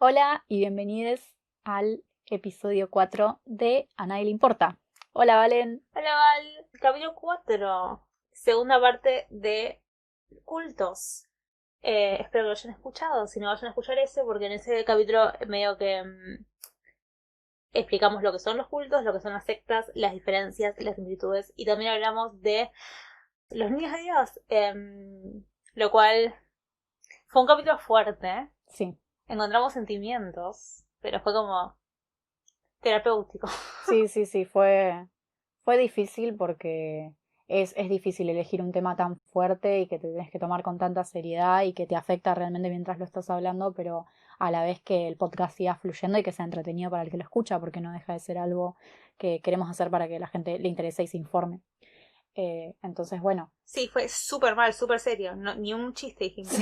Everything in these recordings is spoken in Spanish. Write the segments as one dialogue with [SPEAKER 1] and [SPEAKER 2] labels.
[SPEAKER 1] Hola y bienvenidos al episodio 4 de A Nadie Le Importa. Hola, Valen.
[SPEAKER 2] Hola Val, capítulo 4, segunda parte de cultos. Espero que lo hayan escuchado, si no vayan a escuchar ese, porque en ese capítulo medio que explicamos lo que son los cultos, lo que son las sectas, las diferencias, las similitudes, y también hablamos de los niños de Dios, lo cual fue un capítulo fuerte, ¿eh?
[SPEAKER 1] Sí,
[SPEAKER 2] Encontramos sentimientos, pero fue como terapéutico.
[SPEAKER 1] sí, fue difícil porque es difícil elegir un tema tan fuerte y que te tienes que tomar con tanta seriedad y que te afecta realmente mientras lo estás hablando, pero a la vez que el podcast siga fluyendo y que sea entretenido para el que lo escucha, porque no deja de ser algo que queremos hacer para que la gente le interese y se informe. Entonces, bueno,
[SPEAKER 2] Sí, fue súper mal, súper serio, ni un chiste
[SPEAKER 1] sí,
[SPEAKER 2] dijimos.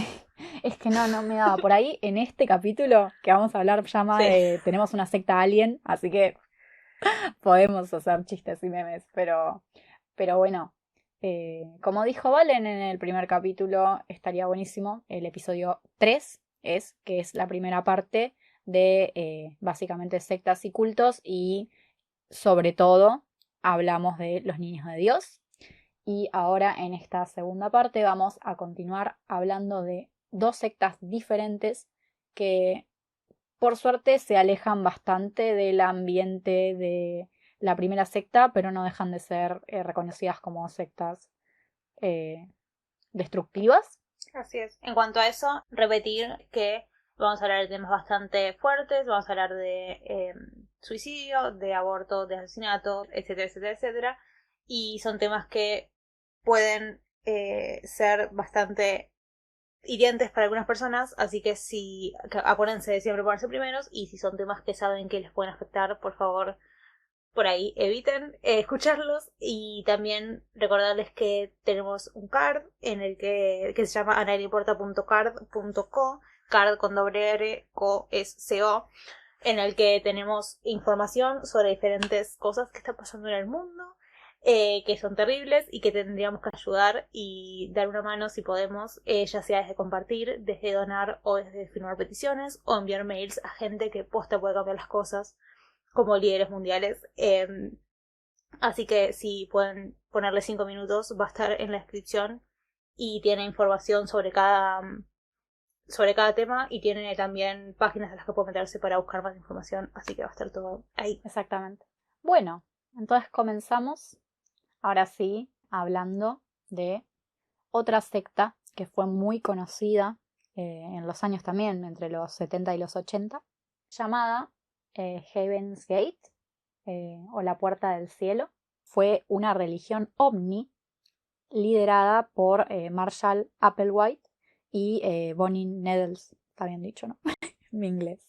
[SPEAKER 1] es que no me daba. Por ahí, en este capítulo que vamos a hablar ya más
[SPEAKER 2] Sí.
[SPEAKER 1] de, tenemos una secta alien, así que podemos hacer chistes y memes, pero bueno, como dijo Valen en el primer capítulo, estaría buenísimo. El episodio 3 que es la primera parte de básicamente sectas y cultos y sobre todo hablamos de los niños de Dios. Y ahora en esta segunda parte vamos a continuar hablando de dos sectas diferentes que por suerte se alejan bastante del ambiente de la primera secta, pero no dejan de ser reconocidas como sectas eh, destructivas.
[SPEAKER 2] Así es. En cuanto a eso, repetir que vamos a hablar de temas bastante fuertes, vamos a hablar de suicidio, de aborto, de asesinato, etcétera, etcétera, etcétera. Y son temas que pueden ser bastante hirientes para algunas personas, así que si acuérdense de siempre ponerse primeros y si son temas que saben que les pueden afectar, por favor por ahí eviten escucharlos y también recordarles que tenemos un card en el que se llama analiporta.card.co, card con doble R, co es co, en el que tenemos información sobre diferentes cosas que están pasando en el mundo, que son terribles y que tendríamos que ayudar y dar una mano si podemos, ya sea desde compartir, desde donar o desde firmar peticiones o enviar mails a gente que posta puede cambiar las cosas como líderes mundiales. Así que si pueden ponerle 5 minutos, va a estar en la descripción y tiene información sobre cada tema y tiene también páginas a las que pueden meterse para buscar más información, así que va a estar todo ahí.
[SPEAKER 1] Exactamente. Bueno, entonces comenzamos, ahora sí, hablando de otra secta que fue muy conocida en los años también, entre los 70 y los 80, llamada Heaven's Gate o la Puerta del Cielo. Fue una religión ovni liderada por Marshall Applewhite y Bonnie Needles. Está bien dicho, ¿no? Mi inglés.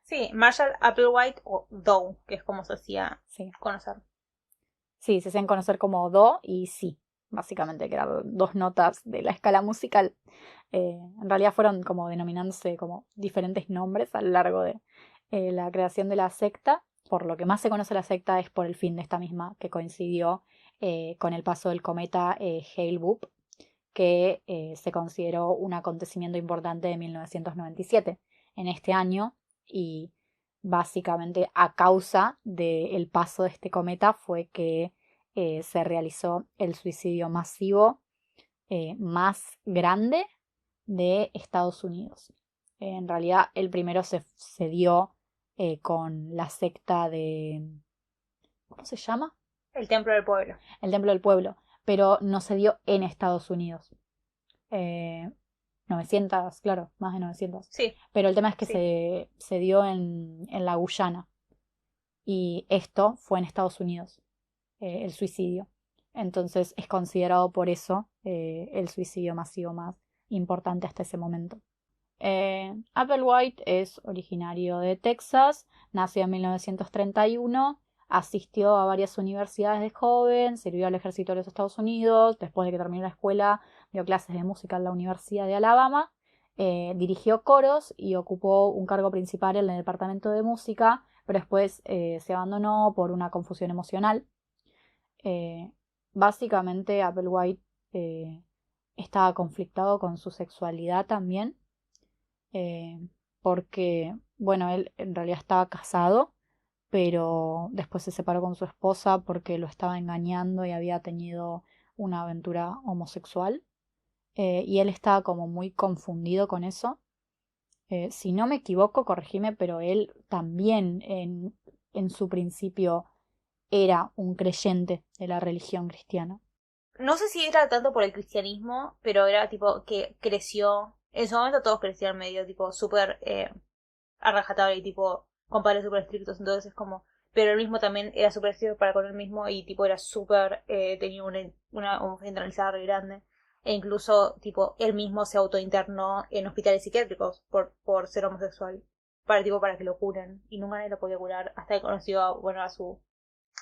[SPEAKER 2] Sí, Marshall Applewhite o Doe, que es como se hacía
[SPEAKER 1] Sí.
[SPEAKER 2] conocer.
[SPEAKER 1] Sí, se hacen conocer como Do y Si, básicamente, que eran dos notas de la escala musical. En realidad fueron como denominándose como diferentes nombres a lo largo de la creación de la secta. Por lo que más se conoce la secta es por el fin de esta misma, que coincidió con el paso del cometa Hale-Bopp, que se consideró un acontecimiento importante de 1997 en este año y básicamente a causa del paso de este cometa fue que se realizó el suicidio masivo más grande de Estados Unidos. En realidad el primero se dio con la secta de... ¿Cómo se llama?
[SPEAKER 2] El Templo del Pueblo.
[SPEAKER 1] El Templo del Pueblo, pero no se dio en Estados Unidos. Eh, 900, claro, más de 900.
[SPEAKER 2] Sí,
[SPEAKER 1] Pero el tema es que
[SPEAKER 2] sí.
[SPEAKER 1] se dio en la Guyana y esto fue en Estados Unidos, el suicidio. Entonces es considerado por eso el suicidio masivo más importante hasta ese momento. Applewhite es originario de Texas, nació en 1931, asistió a varias universidades de joven, sirvió al ejército de los Estados Unidos, después de que terminó la escuela dio clases de música en la Universidad de Alabama, dirigió coros y ocupó un cargo principal en el departamento de música, pero después se abandonó por una confusión emocional. Eh, Básicamente Applewhite estaba conflictado con su sexualidad también, eh, porque, bueno, él en realidad estaba casado, pero después se separó con su esposa porque lo estaba engañando y había tenido una aventura homosexual. Y él estaba como muy confundido con eso. Si no me equivoco, corregime, pero él también en su principio era un creyente de la religión cristiana.
[SPEAKER 2] No sé si era tanto por el cristianismo, pero era tipo que creció. En su momento todos crecían medio tipo súper a rajatabla y tipo con padres súper estrictos, entonces es como. Pero él mismo también era súper estricto para con él mismo y tipo era súper. Tenía una homofobia internalizada re grande. E incluso, tipo, él mismo se autointernó en hospitales psiquiátricos por ser homosexual. Para que lo curen. Y nunca nadie lo podía curar hasta que conoció a su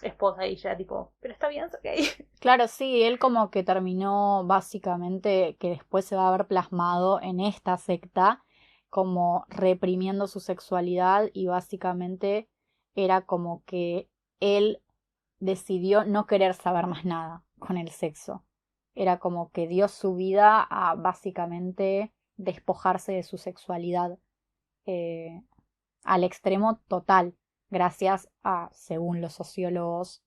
[SPEAKER 2] esposa y ya tipo, pero está bien, ok.
[SPEAKER 1] Claro, sí, él como que terminó básicamente, que después se va a ver plasmado en esta secta, como reprimiendo su sexualidad y básicamente era como que él decidió no querer saber más nada con el sexo. Era como que dio su vida a básicamente despojarse de su sexualidad eh, al extremo total, gracias a, según los sociólogos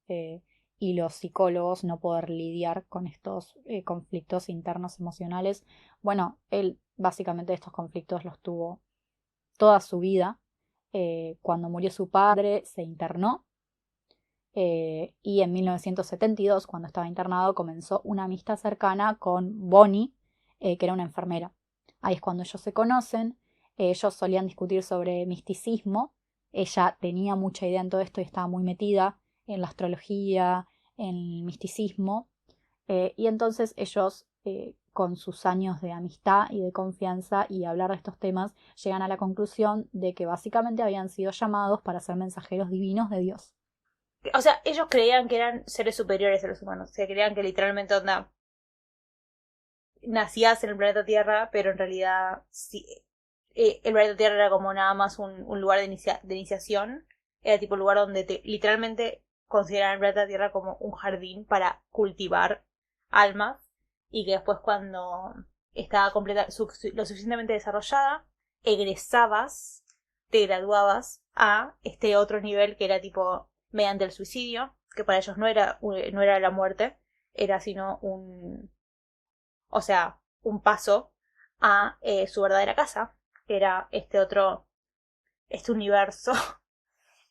[SPEAKER 1] y los psicólogos, no poder lidiar con estos conflictos internos emocionales. Bueno, él básicamente estos conflictos los tuvo toda su vida. Cuando murió su padre, se internó y en 1972, cuando estaba internado, comenzó una amistad cercana con Bonnie, que era una enfermera. Ahí es cuando ellos se conocen, ellos solían discutir sobre misticismo, ella tenía mucha idea en todo esto y estaba muy metida en la astrología, en el misticismo, y entonces ellos, con sus años de amistad y de confianza y hablar de estos temas, llegan a la conclusión de que básicamente habían sido llamados para ser mensajeros divinos de Dios.
[SPEAKER 2] O sea, ellos creían que eran seres superiores a los humanos. O sea, creían que literalmente onda nacías en el planeta Tierra, pero en realidad sí, el planeta Tierra era como nada más un lugar de iniciación. Era tipo el lugar donde literalmente consideraban el planeta Tierra como un jardín para cultivar almas. Y que después cuando estaba lo suficientemente desarrollada, egresabas, te graduabas a este otro nivel que era tipo mediante el suicidio, que para ellos no era la muerte, era sino o sea, un paso a su verdadera casa, que era este universo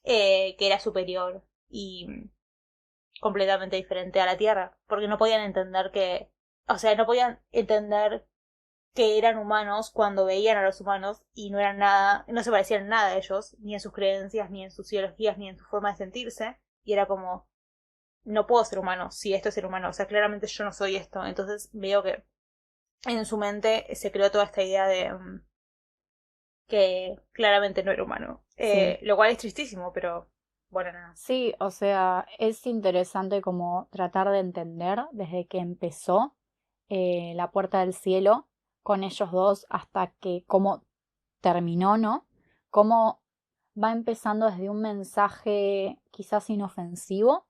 [SPEAKER 2] que era superior y completamente diferente a la Tierra, porque no podían entender o sea, no podían entender que eran humanos cuando veían a los humanos y no eran nada, no se parecían nada a ellos, ni en sus creencias, ni en sus ideologías, ni en su forma de sentirse, y era como, no puedo ser humano si esto es ser humano, o sea, claramente yo no soy esto, entonces veo que en su mente se creó toda esta idea de que claramente no era humano.
[SPEAKER 1] Sí.
[SPEAKER 2] Lo cual es tristísimo, pero bueno, nada.
[SPEAKER 1] Sí, o sea, es interesante como tratar de entender desde que empezó La Puerta del Cielo con ellos dos hasta que cómo terminó, ¿no? Cómo va empezando desde un mensaje quizás inofensivo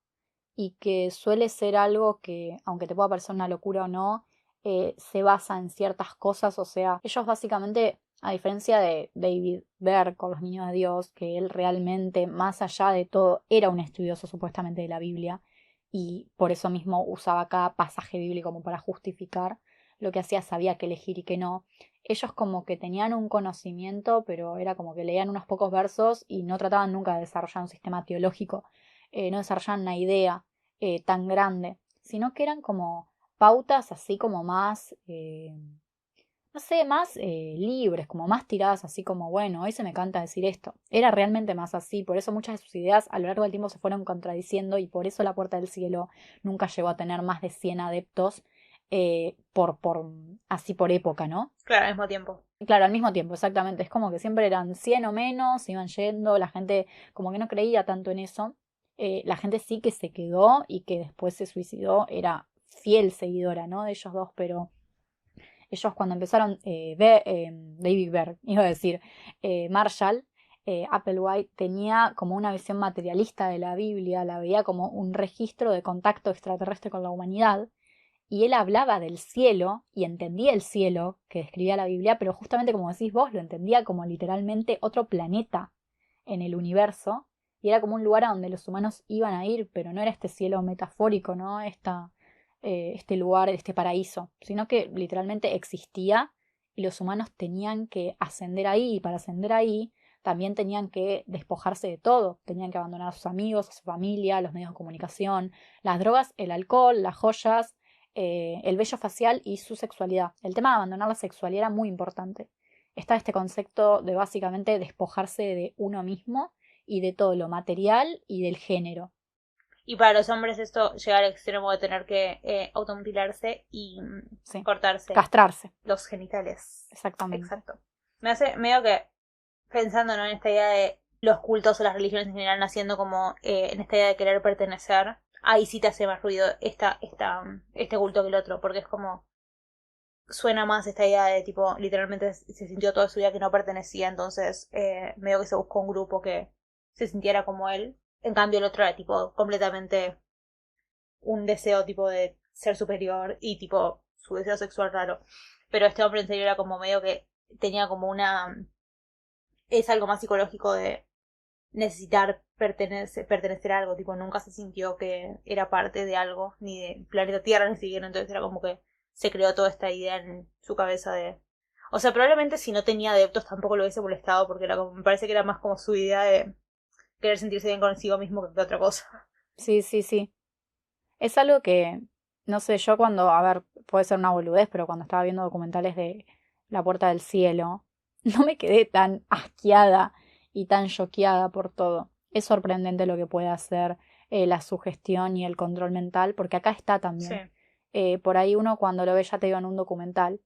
[SPEAKER 1] y que suele ser algo que, aunque te pueda parecer una locura o no, se basa en ciertas cosas. O sea, ellos básicamente, a diferencia de David Berg con los niños de Dios, que él realmente, más allá de todo, era un estudioso supuestamente de la Biblia y por eso mismo usaba cada pasaje bíblico como para justificar lo que hacía, sabía que elegir y que no. Ellos como que tenían un conocimiento, pero era como que leían unos pocos versos y no trataban nunca de desarrollar un sistema teológico, no desarrollaban una idea tan grande, sino que eran como pautas así como más, no sé, más libres, como más tiradas así como, bueno, hoy se me canta decir esto. Era realmente más así, por eso muchas de sus ideas a lo largo del tiempo se fueron contradiciendo y por eso La Puerta del Cielo nunca llegó a tener más de 100 adeptos así por época, ¿no?
[SPEAKER 2] Claro, al mismo tiempo.
[SPEAKER 1] Claro, al mismo tiempo, exactamente. Es como que siempre eran 100 o menos, iban yendo, la gente como que no creía tanto en eso. La gente sí que se quedó y que después se suicidó, era fiel seguidora, ¿no? De ellos dos, pero ellos cuando empezaron, David Berg, iba a decir, Marshall, Applewhite tenía como una visión materialista de la Biblia, la veía como un registro de contacto extraterrestre con la humanidad y él hablaba del cielo y entendía el cielo que describía la Biblia, pero justamente como decís vos, lo entendía como literalmente otro planeta en el universo y era como un lugar a donde los humanos iban a ir, pero no era este cielo metafórico, ¿no? Este lugar, este paraíso, sino que literalmente existía y los humanos tenían que ascender ahí y para ascender ahí también tenían que despojarse de todo, tenían que abandonar a sus amigos, a su familia, los medios de comunicación, las drogas, el alcohol, las joyas, el vello facial y su sexualidad. El tema de abandonar la sexualidad era muy importante. Está este concepto de básicamente despojarse de uno mismo y de todo lo material y del género.
[SPEAKER 2] Y para los hombres esto llega al extremo de tener que automutilarse y
[SPEAKER 1] Sí.
[SPEAKER 2] cortarse
[SPEAKER 1] Castrarse.
[SPEAKER 2] los genitales.
[SPEAKER 1] Exactamente.
[SPEAKER 2] Exacto. Me hace medio que pensando, ¿no?, en esta idea de los cultos o las religiones en general naciendo como en esta idea de querer pertenecer, ahí sí te hace más ruido este culto que el otro, porque es como suena más esta idea de tipo, literalmente se sintió toda su vida que no pertenecía, entonces medio que se buscó un grupo que se sintiera como él. En cambio el otro era tipo completamente un deseo tipo de ser superior y tipo su deseo sexual raro. Pero este hombre en serio era como medio que tenía como es algo más psicológico de necesitar pertenecer a algo, tipo nunca se sintió que era parte de algo, ni del planeta Tierra ni siquiera, entonces era como que se creó toda esta idea en su cabeza de... O sea, probablemente si no tenía adeptos tampoco lo hubiese molestado, porque era como, me parece que era más como su idea de querer sentirse bien consigo mismo que otra cosa.
[SPEAKER 1] Sí, sí, sí. Es algo que, no sé, yo cuando, a ver, puede ser una boludez, pero cuando estaba viendo documentales de La Puerta del Cielo, no me quedé tan asqueada y tan choqueada por todo. Es sorprendente lo que puede hacer la sugestión y el control mental, porque acá está
[SPEAKER 2] Sí.
[SPEAKER 1] también. Por ahí uno cuando lo ve, ya te digo, en un documental,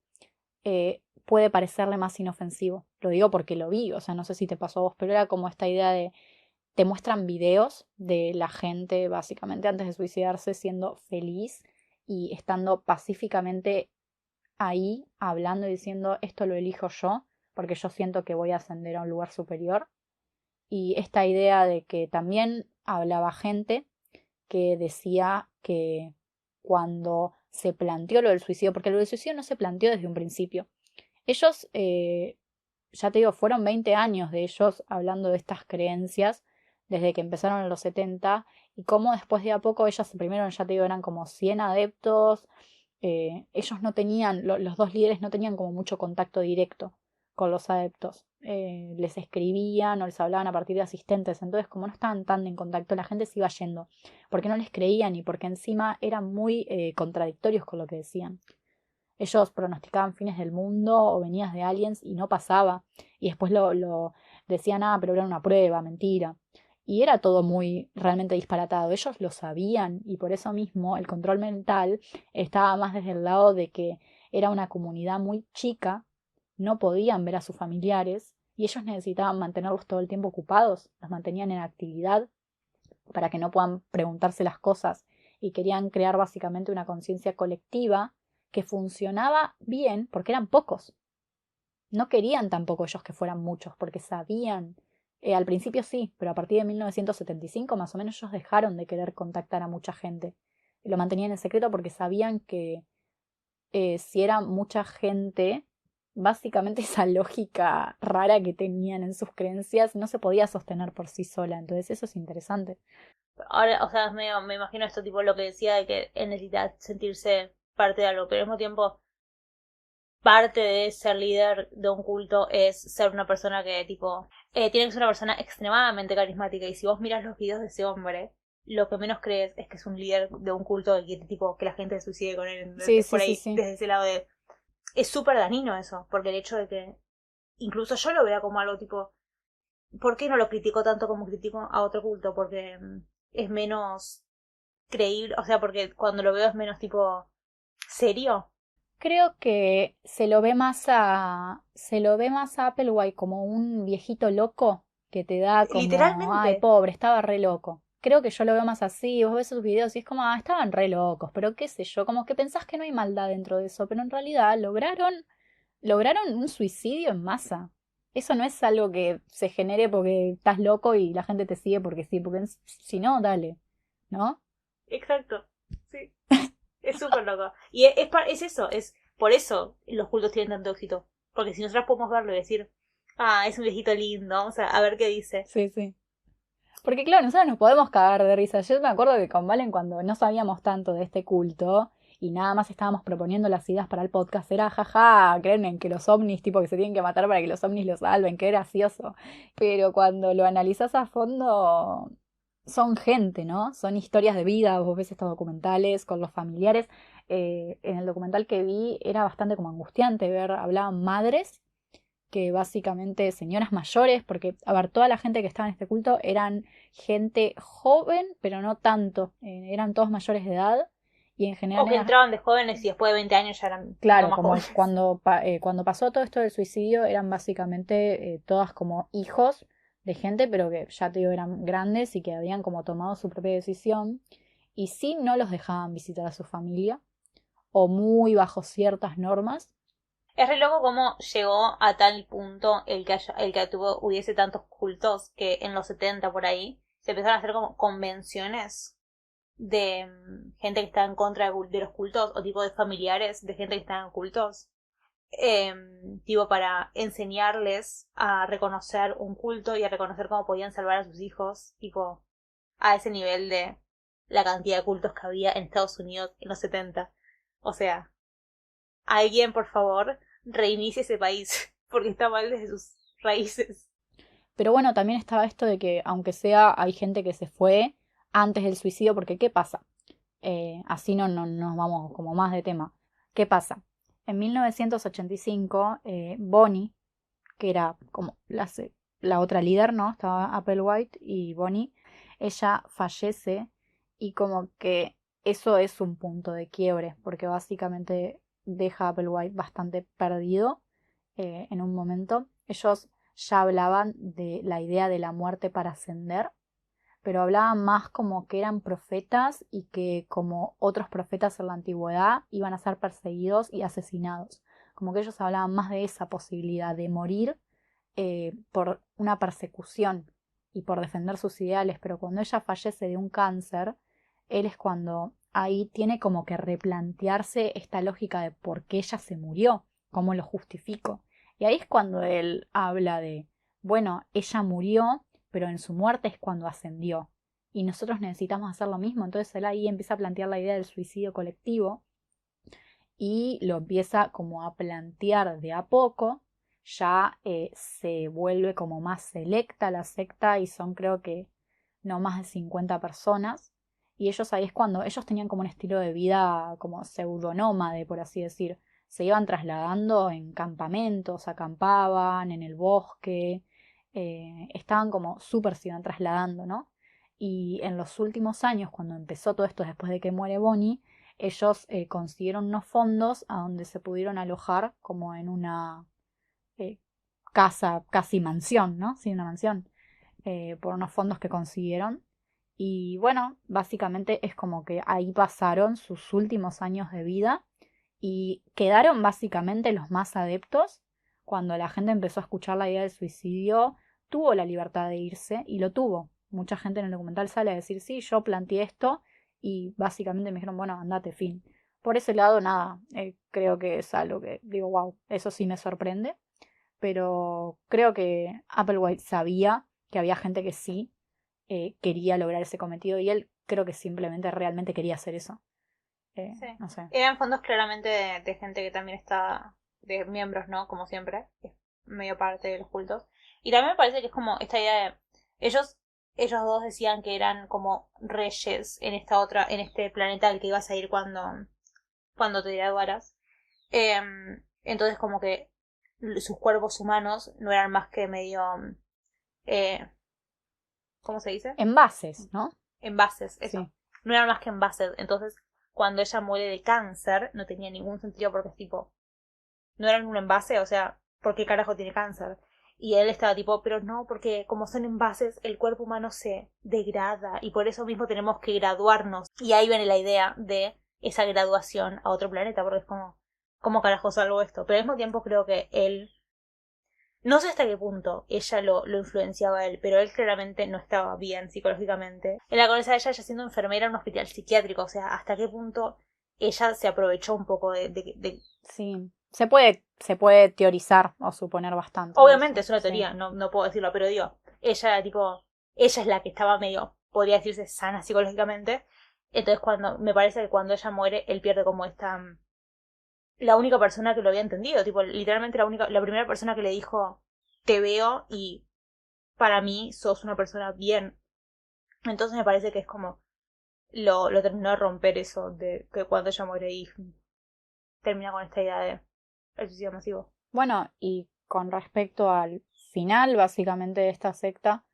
[SPEAKER 1] puede parecerle más inofensivo. Lo digo porque lo vi, o sea, no sé si te pasó a vos, pero era como esta idea de te muestran videos de la gente básicamente antes de suicidarse siendo feliz y estando pacíficamente ahí hablando y diciendo esto lo elijo yo porque yo siento que voy a ascender a un lugar superior. Y esta idea de que también hablaba gente que decía que cuando se planteó lo del suicidio, porque lo del suicidio no se planteó desde un principio. Ellos, ya te digo, fueron 20 años de ellos hablando de estas creencias desde que empezaron en los 70 y cómo después de a poco ellos primero, ya te digo, eran como 100 adeptos, ellos no tenían, los dos líderes no tenían como mucho contacto directo con los adeptos, les escribían o les hablaban a partir de asistentes, entonces como no estaban tan en contacto la gente se iba yendo, porque no les creían y porque encima eran muy contradictorios con lo que decían. Ellos pronosticaban fines del mundo o venidas de aliens y no pasaba. Y después lo decían, ah, pero era una prueba, mentira. Y era todo muy realmente disparatado. Ellos lo sabían y por eso mismo el control mental estaba más desde el lado de que era una comunidad muy chica, no podían ver a sus familiares y ellos necesitaban mantenerlos todo el tiempo ocupados, los mantenían en actividad para que no puedan preguntarse las cosas y querían crear básicamente una conciencia colectiva que funcionaba bien porque eran pocos. No querían tampoco ellos que fueran muchos porque sabían, al principio sí, pero a partir de 1975 más o menos ellos dejaron de querer contactar a mucha gente. Lo mantenían en secreto porque sabían que si era mucha gente, básicamente esa lógica rara que tenían en sus creencias no se podía sostener por sí sola. Entonces eso es interesante.
[SPEAKER 2] Ahora, o sea, me imagino esto tipo lo que decía de que él necesita sentirse parte de algo, pero al mismo tiempo parte de ser líder de un culto es ser una persona que tipo tiene que ser una persona extremadamente carismática y si vos miras los videos de ese hombre lo que menos crees es que es un líder de un culto que quiere tipo que la gente se suicide con él.
[SPEAKER 1] Sí,
[SPEAKER 2] Es
[SPEAKER 1] sí,
[SPEAKER 2] por
[SPEAKER 1] sí,
[SPEAKER 2] ahí
[SPEAKER 1] sí.
[SPEAKER 2] desde ese lado de es súper dañino eso porque el hecho de que incluso yo lo vea como algo tipo ¿por qué no lo critico tanto como critico a otro culto? Porque es menos creíble, o sea, porque cuando lo veo es menos tipo serio.
[SPEAKER 1] Creo que se lo ve más a Applewhite como un viejito loco que te da como, ay,
[SPEAKER 2] Literalmente.
[SPEAKER 1] pobre, estaba re loco. Creo que yo lo veo más así, vos ves sus videos y es como, ah, estaban re locos, pero qué sé yo, como que pensás que no hay maldad dentro de eso, pero en realidad lograron un suicidio en masa. Eso no es algo que se genere porque estás loco y la gente te sigue porque sí, porque si no, dale, ¿no?
[SPEAKER 2] Exacto. Sí. Es súper loco. Y es eso, es por eso los cultos tienen tanto éxito. Porque si nosotros podemos verlo y decir, es un viejito lindo, vamos a ver qué dice.
[SPEAKER 1] Sí, sí. Porque claro, nosotros nos podemos cagar de risa. Yo me acuerdo que con Valen cuando no sabíamos tanto de este culto y nada más estábamos proponiendo las ideas para el podcast, era jaja, creen en que los ovnis, tipo que se tienen que matar para que los ovnis los salven, qué gracioso. Pero cuando lo analizás a fondo, son gente, ¿no? Son historias de vida, vos ves estos documentales con los familiares. En el documental que vi era bastante como angustiante ver, hablaban madres que básicamente señoras mayores, porque, a ver, toda la gente que estaba en este culto eran gente joven, pero no tanto, eran todos mayores de edad y en general
[SPEAKER 2] O que entraban de jóvenes y después de 20 años ya eran no
[SPEAKER 1] claro,
[SPEAKER 2] más
[SPEAKER 1] como
[SPEAKER 2] jóvenes.
[SPEAKER 1] cuando pasó todo esto del suicidio eran básicamente todas como hijos de gente, pero que ya te digo eran grandes y que habían como tomado su propia decisión y sí no los dejaban visitar a su familia o muy bajo ciertas normas.
[SPEAKER 2] Es re loco cómo llegó a tal punto el que hubiese tantos cultos que en los 70 por ahí se empezaron a hacer como convenciones de gente que está en contra de los cultos o tipo de familiares de gente que está en cultos. Tipo para enseñarles a reconocer un culto y a reconocer cómo podían salvar a sus hijos, tipo a ese nivel de la cantidad de cultos que había en Estados Unidos en los 70. O sea, alguien por favor reinicie ese país porque está mal desde sus raíces.
[SPEAKER 1] Pero bueno, también estaba esto de que, aunque sea, hay gente que se fue antes del suicidio, porque ¿qué pasa? Así no nos vamos como más de tema. ¿Qué pasa? En 1985, Bonnie, que era como la otra líder, ¿no? Estaba Applewhite y Bonnie, ella fallece y como que eso es un punto de quiebre, porque básicamente deja a Applewhite bastante perdido en un momento. Ellos ya hablaban de la idea de la muerte para ascender, pero hablaban más como que eran profetas y que como otros profetas en la antigüedad iban a ser perseguidos y asesinados. Como que ellos hablaban más de esa posibilidad de morir por una persecución y por defender sus ideales, pero cuando ella fallece de un cáncer, él es cuando ahí tiene como que replantearse esta lógica de por qué ella se murió, cómo lo justifico. Y ahí es cuando él habla de, bueno, ella murió, pero en su muerte es cuando ascendió. Y nosotros necesitamos hacer lo mismo. Entonces él ahí empieza a plantear la idea del suicidio colectivo y lo empieza como a plantear de a poco. Ya se vuelve como más selecta la secta y son creo que no más de 50 personas. Y ellos ahí es cuando ellos tenían como un estilo de vida como pseudonómade, por así decir. Se iban trasladando en campamentos, acampaban en el bosque, estaban como súper se iban trasladando, ¿no? Y en los últimos años, cuando empezó todo esto después de que muere Bonnie, ellos consiguieron unos fondos a donde se pudieron alojar como en una eh, casa, casi mansión, ¿no? Sí, una mansión, por unos fondos que consiguieron. Y bueno, básicamente es como que ahí pasaron sus últimos años de vida y quedaron básicamente los más adeptos. Cuando la gente empezó a escuchar la idea del suicidio, tuvo la libertad de irse y lo tuvo. Mucha gente en el documental sale a decir, sí, yo planteé esto y básicamente me dijeron, bueno, andate, fin. Por ese lado, nada, creo que es algo que digo, wow, eso sí me sorprende, pero creo que Applewhite sabía que había gente que sí quería lograr ese cometido y él creo que simplemente realmente quería hacer eso.
[SPEAKER 2] Sí.
[SPEAKER 1] No sé.
[SPEAKER 2] Eran fondos claramente de gente que también está, de miembros, ¿no? Como siempre, que es medio parte de los cultos. Y también me parece que es como esta idea de, ellos, ellos dos decían que eran como reyes en esta otra, en este planeta al que ibas a ir cuando te graduaras. Entonces como que sus cuerpos humanos no eran más que medio, eh, ¿cómo se dice?
[SPEAKER 1] Envases, ¿no?
[SPEAKER 2] Envases, eso.
[SPEAKER 1] Sí.
[SPEAKER 2] No eran más que envases. Entonces, cuando ella muere de cáncer, no tenía ningún sentido porque es tipo, no eran un envase, o sea, ¿por qué carajo tiene cáncer? Y él estaba tipo, pero no, porque como son envases, el cuerpo humano se degrada y por eso mismo tenemos que graduarnos. Y ahí viene la idea de esa graduación a otro planeta, porque es como, ¿cómo carajo salvo esto? Pero al mismo tiempo creo que él, no sé hasta qué punto ella lo influenciaba a él, pero él claramente no estaba bien psicológicamente. En la cabeza de ella siendo enfermera en un hospital psiquiátrico, o sea, hasta qué punto ella se aprovechó un poco
[SPEAKER 1] Sí, se puede teorizar o suponer bastante.
[SPEAKER 2] Obviamente es
[SPEAKER 1] Eso,
[SPEAKER 2] una
[SPEAKER 1] sí.
[SPEAKER 2] teoría, no puedo decirlo, pero digo, ella tipo, ella es la que estaba medio, podría decirse, sana psicológicamente. Entonces me parece que cuando ella muere, él pierde como la única persona que lo había entendido, tipo, literalmente la primera persona que le dijo, te veo y para mí sos una persona bien. Entonces me parece que es como, lo terminó de romper eso, de que cuando ella muere y termina con esta idea de el suicidio masivo.
[SPEAKER 1] Bueno, y con respecto al final, básicamente, de esta secta,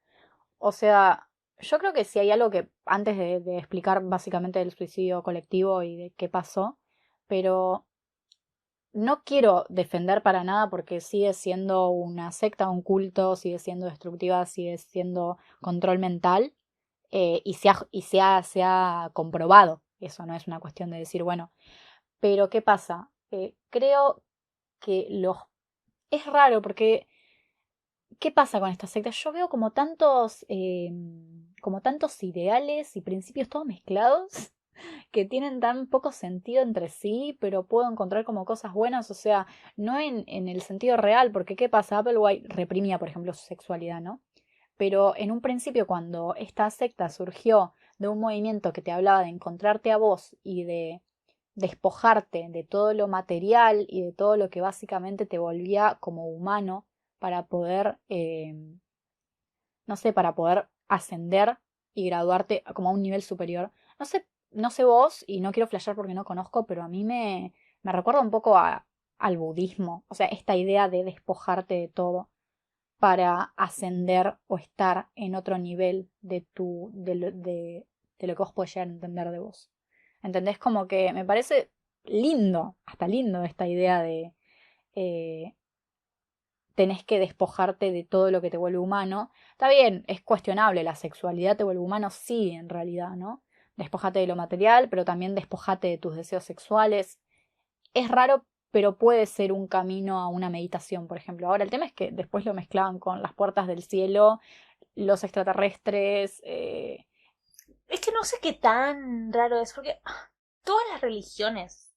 [SPEAKER 1] o sea, yo creo que si hay algo que, antes de explicar básicamente el suicidio colectivo y de qué pasó, pero no quiero defender para nada porque sigue siendo una secta, un culto, sigue siendo destructiva, sigue siendo control mental, se ha comprobado. Eso no es una cuestión de decir, bueno, pero ¿qué pasa? Creo que es raro porque ¿qué pasa con esta secta? Yo veo como tantos ideales y principios todos mezclados que tienen tan poco sentido entre sí, pero puedo encontrar como cosas buenas, o sea, no en el sentido real, porque ¿qué pasa? Applewhite reprimía, por ejemplo, su sexualidad, ¿no? Pero en un principio, cuando esta secta surgió de un movimiento que te hablaba de encontrarte a vos y de despojarte de todo lo material y de todo lo que básicamente te volvía como humano para poder, no sé, para poder ascender y graduarte como a un nivel superior. No sé vos, y no quiero flashear porque no conozco, pero a mí me recuerda un poco al budismo. O sea, esta idea de despojarte de todo para ascender o estar en otro nivel de lo que vos podés llegar a entender de vos. ¿Entendés? Como que me parece lindo, hasta lindo esta idea de eh, tenés que despojarte de todo lo que te vuelve humano. Está bien, es cuestionable, la sexualidad te vuelve humano, sí, en realidad, ¿no? Despojate de lo material, pero también despojate de tus deseos sexuales. Es raro, pero puede ser un camino a una meditación, por ejemplo. Ahora, el tema es que después lo mezclaban con las puertas del cielo, los extraterrestres.
[SPEAKER 2] Es que no sé qué tan raro es, porque todas las religiones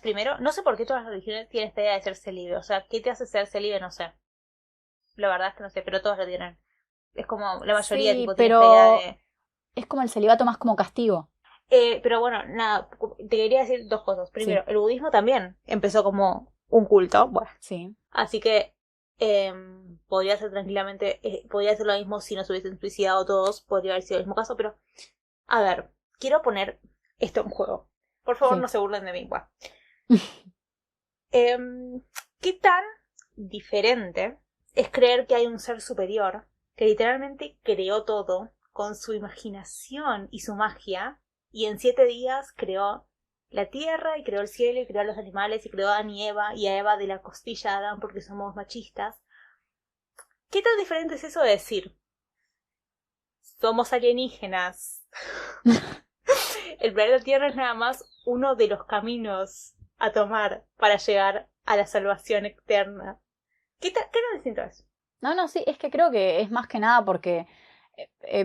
[SPEAKER 2] primero, no sé por qué todas las religiones tienen esta idea de ser célibe, o sea, ¿qué te hace ser célibe? No sé, la verdad es que no sé, pero todas lo tienen. Es como la mayoría
[SPEAKER 1] Sí,
[SPEAKER 2] tipo tiene esta idea
[SPEAKER 1] pero
[SPEAKER 2] de...
[SPEAKER 1] es como el celibato más como castigo.
[SPEAKER 2] Pero bueno, nada, te quería decir dos cosas. Primero,
[SPEAKER 1] Sí,
[SPEAKER 2] el budismo también empezó como un culto, bueno,
[SPEAKER 1] sí,
[SPEAKER 2] así que podría ser tranquilamente, podría ser lo mismo si no se hubiesen suicidado todos, podría haber sido el mismo caso, pero a ver, quiero poner esto en juego. Por favor, no
[SPEAKER 1] sí.
[SPEAKER 2] se burlen de mí, bueno. ¿Qué tan diferente es creer que hay un ser superior que literalmente creó todo con su imaginación y su magia y en 7 días creó la tierra y creó el cielo y creó a los animales y creó a Adán y a Eva de la costilla de Adán porque somos machistas? ¿Qué tan diferente es eso de decir somos alienígenas? El planeta Tierra es nada más uno de los caminos a tomar para llegar a la salvación eterna. ¿Qué tan distinto es?
[SPEAKER 1] No, no, sí, es que creo que es más que nada porque,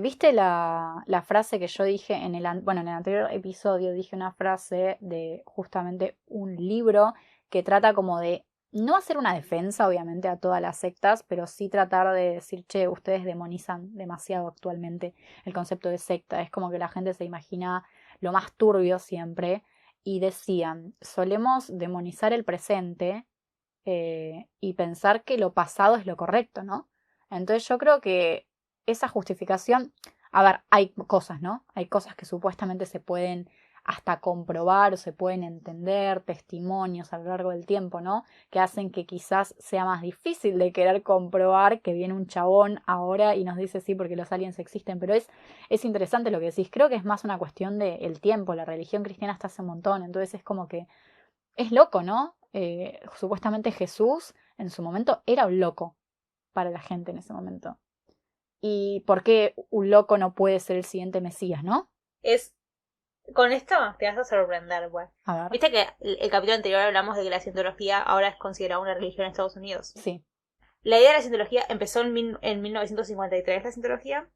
[SPEAKER 1] ¿viste la frase que yo dije bueno, en el anterior episodio dije una frase de justamente un libro que trata como de no hacer una defensa, obviamente, a todas las sectas, pero sí tratar de decir, che, ustedes demonizan demasiado actualmente el concepto de secta. Es como que la gente se imagina lo más turbio siempre y decían, solemos demonizar el presente y pensar que lo pasado es lo correcto, ¿no? Entonces yo creo que esa justificación, a ver, hay cosas, ¿no? Hay cosas que supuestamente se pueden hasta comprobar o se pueden entender, testimonios a lo largo del tiempo, ¿no? Que hacen que quizás sea más difícil de querer comprobar que viene un chabón ahora y nos dice sí porque los aliens existen, pero es interesante lo que decís. Creo que es más una cuestión del tiempo. La religión cristiana está hace un montón, entonces es como que es loco, ¿no? Supuestamente Jesús en su momento era un loco para la gente en ese momento. ¿Y por qué un loco no puede ser el siguiente Mesías, no?
[SPEAKER 2] Es con esto te vas a sorprender, güey.
[SPEAKER 1] A ver,
[SPEAKER 2] Viste que el capítulo anterior hablamos de que la cientología ahora es considerada una religión en Estados Unidos.
[SPEAKER 1] sí,
[SPEAKER 2] La idea de la cientología empezó en 1953, la cientología,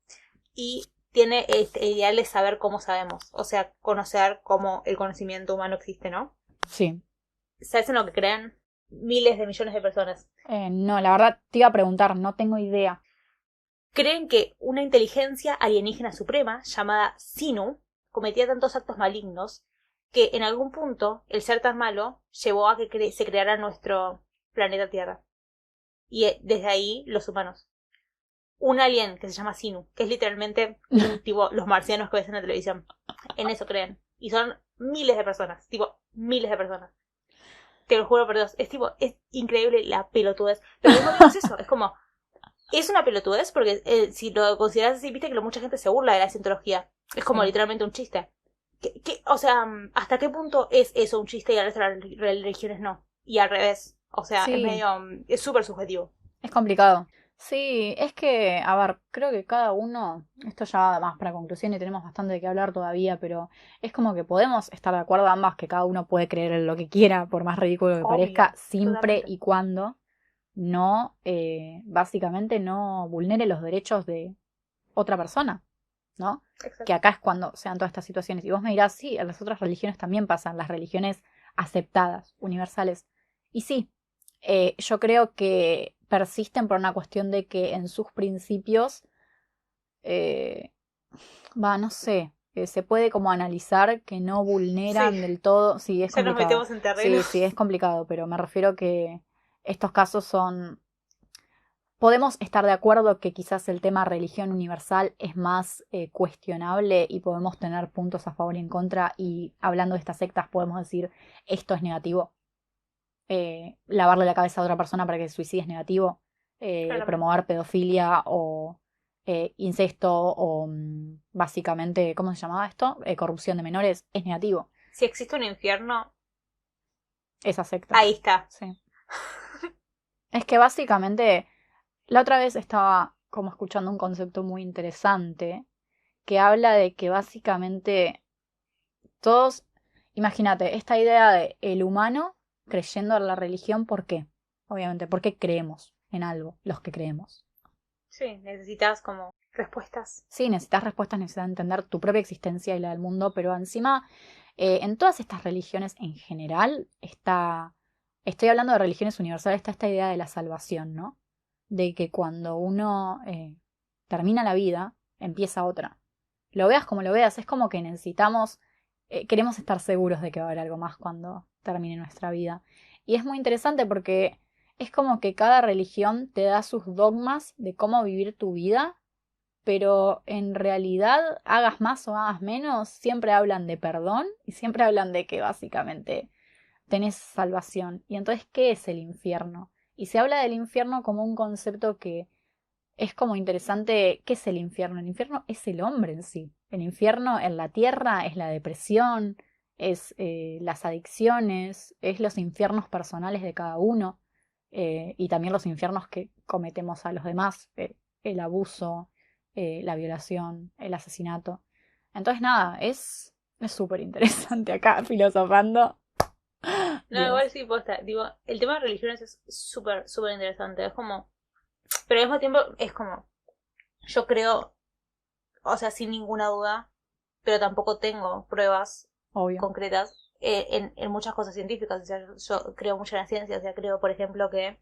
[SPEAKER 2] y tiene este ideal de saber cómo sabemos. O sea, conocer cómo el conocimiento humano existe, ¿no?
[SPEAKER 1] Sí.
[SPEAKER 2] ¿Sabes en lo que creen miles de millones de personas?
[SPEAKER 1] No, la verdad te iba a preguntar, no tengo idea.
[SPEAKER 2] Creen que una inteligencia alienígena suprema, llamada Sinu, cometía tantos actos malignos que en algún punto el ser tan malo llevó a que se creara nuestro planeta Tierra. Y desde ahí los humanos. Un alien que se llama Sinu, que es literalmente tipo los marcianos que ves en la televisión. En eso creen. Y son miles de personas, tipo miles de personas. Te lo juro por Dios, es increíble la pelotudez. Pero al mismo tiempo es eso, es como, es una pelotudez porque si lo consideras así, viste que mucha gente se burla de la cientología. Es como
[SPEAKER 1] Sí.
[SPEAKER 2] literalmente un chiste. O sea, ¿hasta qué punto es eso un chiste y al resto de las religiones no? Y al revés. O sea, es
[SPEAKER 1] Sí,
[SPEAKER 2] medio, es súper subjetivo.
[SPEAKER 1] es complicado. Sí, es que, a ver, creo que cada uno, esto ya va más para conclusión y tenemos bastante de qué hablar todavía, pero es como que podemos estar de acuerdo ambas que cada uno puede creer en lo que quiera, por más ridículo que parezca,
[SPEAKER 2] Obvio,
[SPEAKER 1] siempre
[SPEAKER 2] totalmente.
[SPEAKER 1] y cuando no, básicamente no vulnere los derechos de otra persona, ¿no? Que
[SPEAKER 2] Exacto.
[SPEAKER 1] acá es cuando se dan todas estas situaciones. Y vos me dirás, sí, en las otras religiones también pasan, las religiones aceptadas, universales. Y sí, yo creo que persisten por una cuestión de que en sus principios, eh, no sé, se puede como analizar que no
[SPEAKER 2] Sí,
[SPEAKER 1] vulneran del todo. Sí, es
[SPEAKER 2] ya nos
[SPEAKER 1] complicado.
[SPEAKER 2] metemos en
[SPEAKER 1] Sí,
[SPEAKER 2] terreno.
[SPEAKER 1] sí, es complicado, pero me refiero que estos casos son. Podemos estar de acuerdo que quizás el tema religión universal es más cuestionable y podemos tener puntos a favor y en contra y hablando de estas sectas podemos decir esto es negativo. Lavarle la cabeza a otra persona para que se suicide es negativo.
[SPEAKER 2] Claramente.
[SPEAKER 1] Promover pedofilia o incesto o básicamente, ¿cómo se llamaba esto? Corrupción de menores es negativo.
[SPEAKER 2] Si existe un infierno,
[SPEAKER 1] Esa secta.
[SPEAKER 2] ahí está.
[SPEAKER 1] Sí. Es que básicamente la otra vez estaba como escuchando un concepto muy interesante que habla de que básicamente todos, imagínate, esta idea de el humano creyendo en la religión, ¿por qué? Obviamente, porque creemos en algo, los que creemos.
[SPEAKER 2] Sí, necesitas como respuestas.
[SPEAKER 1] Sí, necesitas respuestas, necesitas entender tu propia existencia y la del mundo, pero encima, en todas estas religiones en general, estoy hablando de religiones universales, está esta idea de la salvación, ¿no? De que cuando uno termina la vida, empieza otra. Lo veas como lo veas, es como que necesitamos, queremos estar seguros de que va a haber algo más cuando termine nuestra vida. Y es muy interesante porque es como que cada religión te da sus dogmas de cómo vivir tu vida, pero en realidad, hagas más o hagas menos, siempre hablan de perdón y siempre hablan de que básicamente tenés salvación. Y entonces, ¿qué es el infierno? Y se habla del infierno como un concepto que es como interesante. ¿Qué es el infierno? El infierno es el hombre en sí. El infierno en la tierra es la depresión, es las adicciones, es los infiernos personales de cada uno y también los infiernos que cometemos a los demás, el abuso, la violación, el asesinato. Entonces, nada, es súper interesante acá filosofando.
[SPEAKER 2] No,
[SPEAKER 1] Dios.
[SPEAKER 2] igual sí, posta. Digo, el tema de religiones es súper, súper interesante. Es como. Pero al mismo tiempo es como. Yo creo, o sea, sin ninguna duda, pero tampoco tengo pruebas
[SPEAKER 1] Obvio.
[SPEAKER 2] concretas en muchas cosas científicas. O sea, yo creo mucho en la ciencia. O sea, creo, por ejemplo, que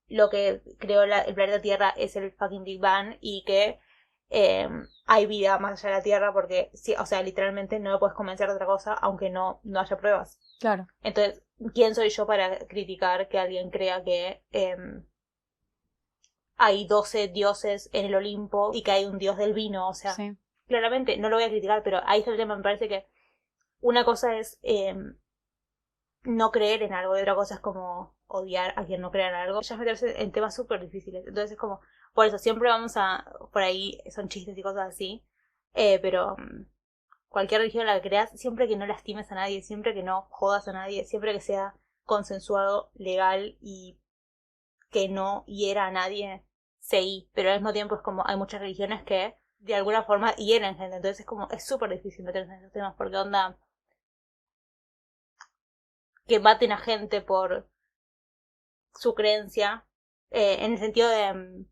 [SPEAKER 2] lo que creó el planeta Tierra es el fucking Big Bang y que hay vida más allá de la Tierra porque, sí, o sea, literalmente no me puedes convencer de otra cosa aunque no haya pruebas.
[SPEAKER 1] Claro.
[SPEAKER 2] Entonces, ¿quién soy yo para criticar que alguien crea que hay 12 dioses en el Olimpo y que hay un dios del vino? O sea,
[SPEAKER 1] Sí.
[SPEAKER 2] claramente no lo voy a criticar, pero ahí está el tema. Me parece que una cosa es no creer en algo y otra cosa es como odiar a quien no crea en algo. Ya es meterse en temas súper difíciles. Entonces es como, por eso siempre vamos a, por ahí son chistes y cosas así, pero cualquier religión en la que creas, siempre que no lastimes a nadie, siempre que no jodas a nadie, siempre que sea consensuado, legal y que no hiera a nadie, seguí. Pero al mismo tiempo es como, hay muchas religiones que de alguna forma hieren gente, entonces es como, es súper difícil meterse en esos temas porque onda que maten a gente por su creencia, en el sentido de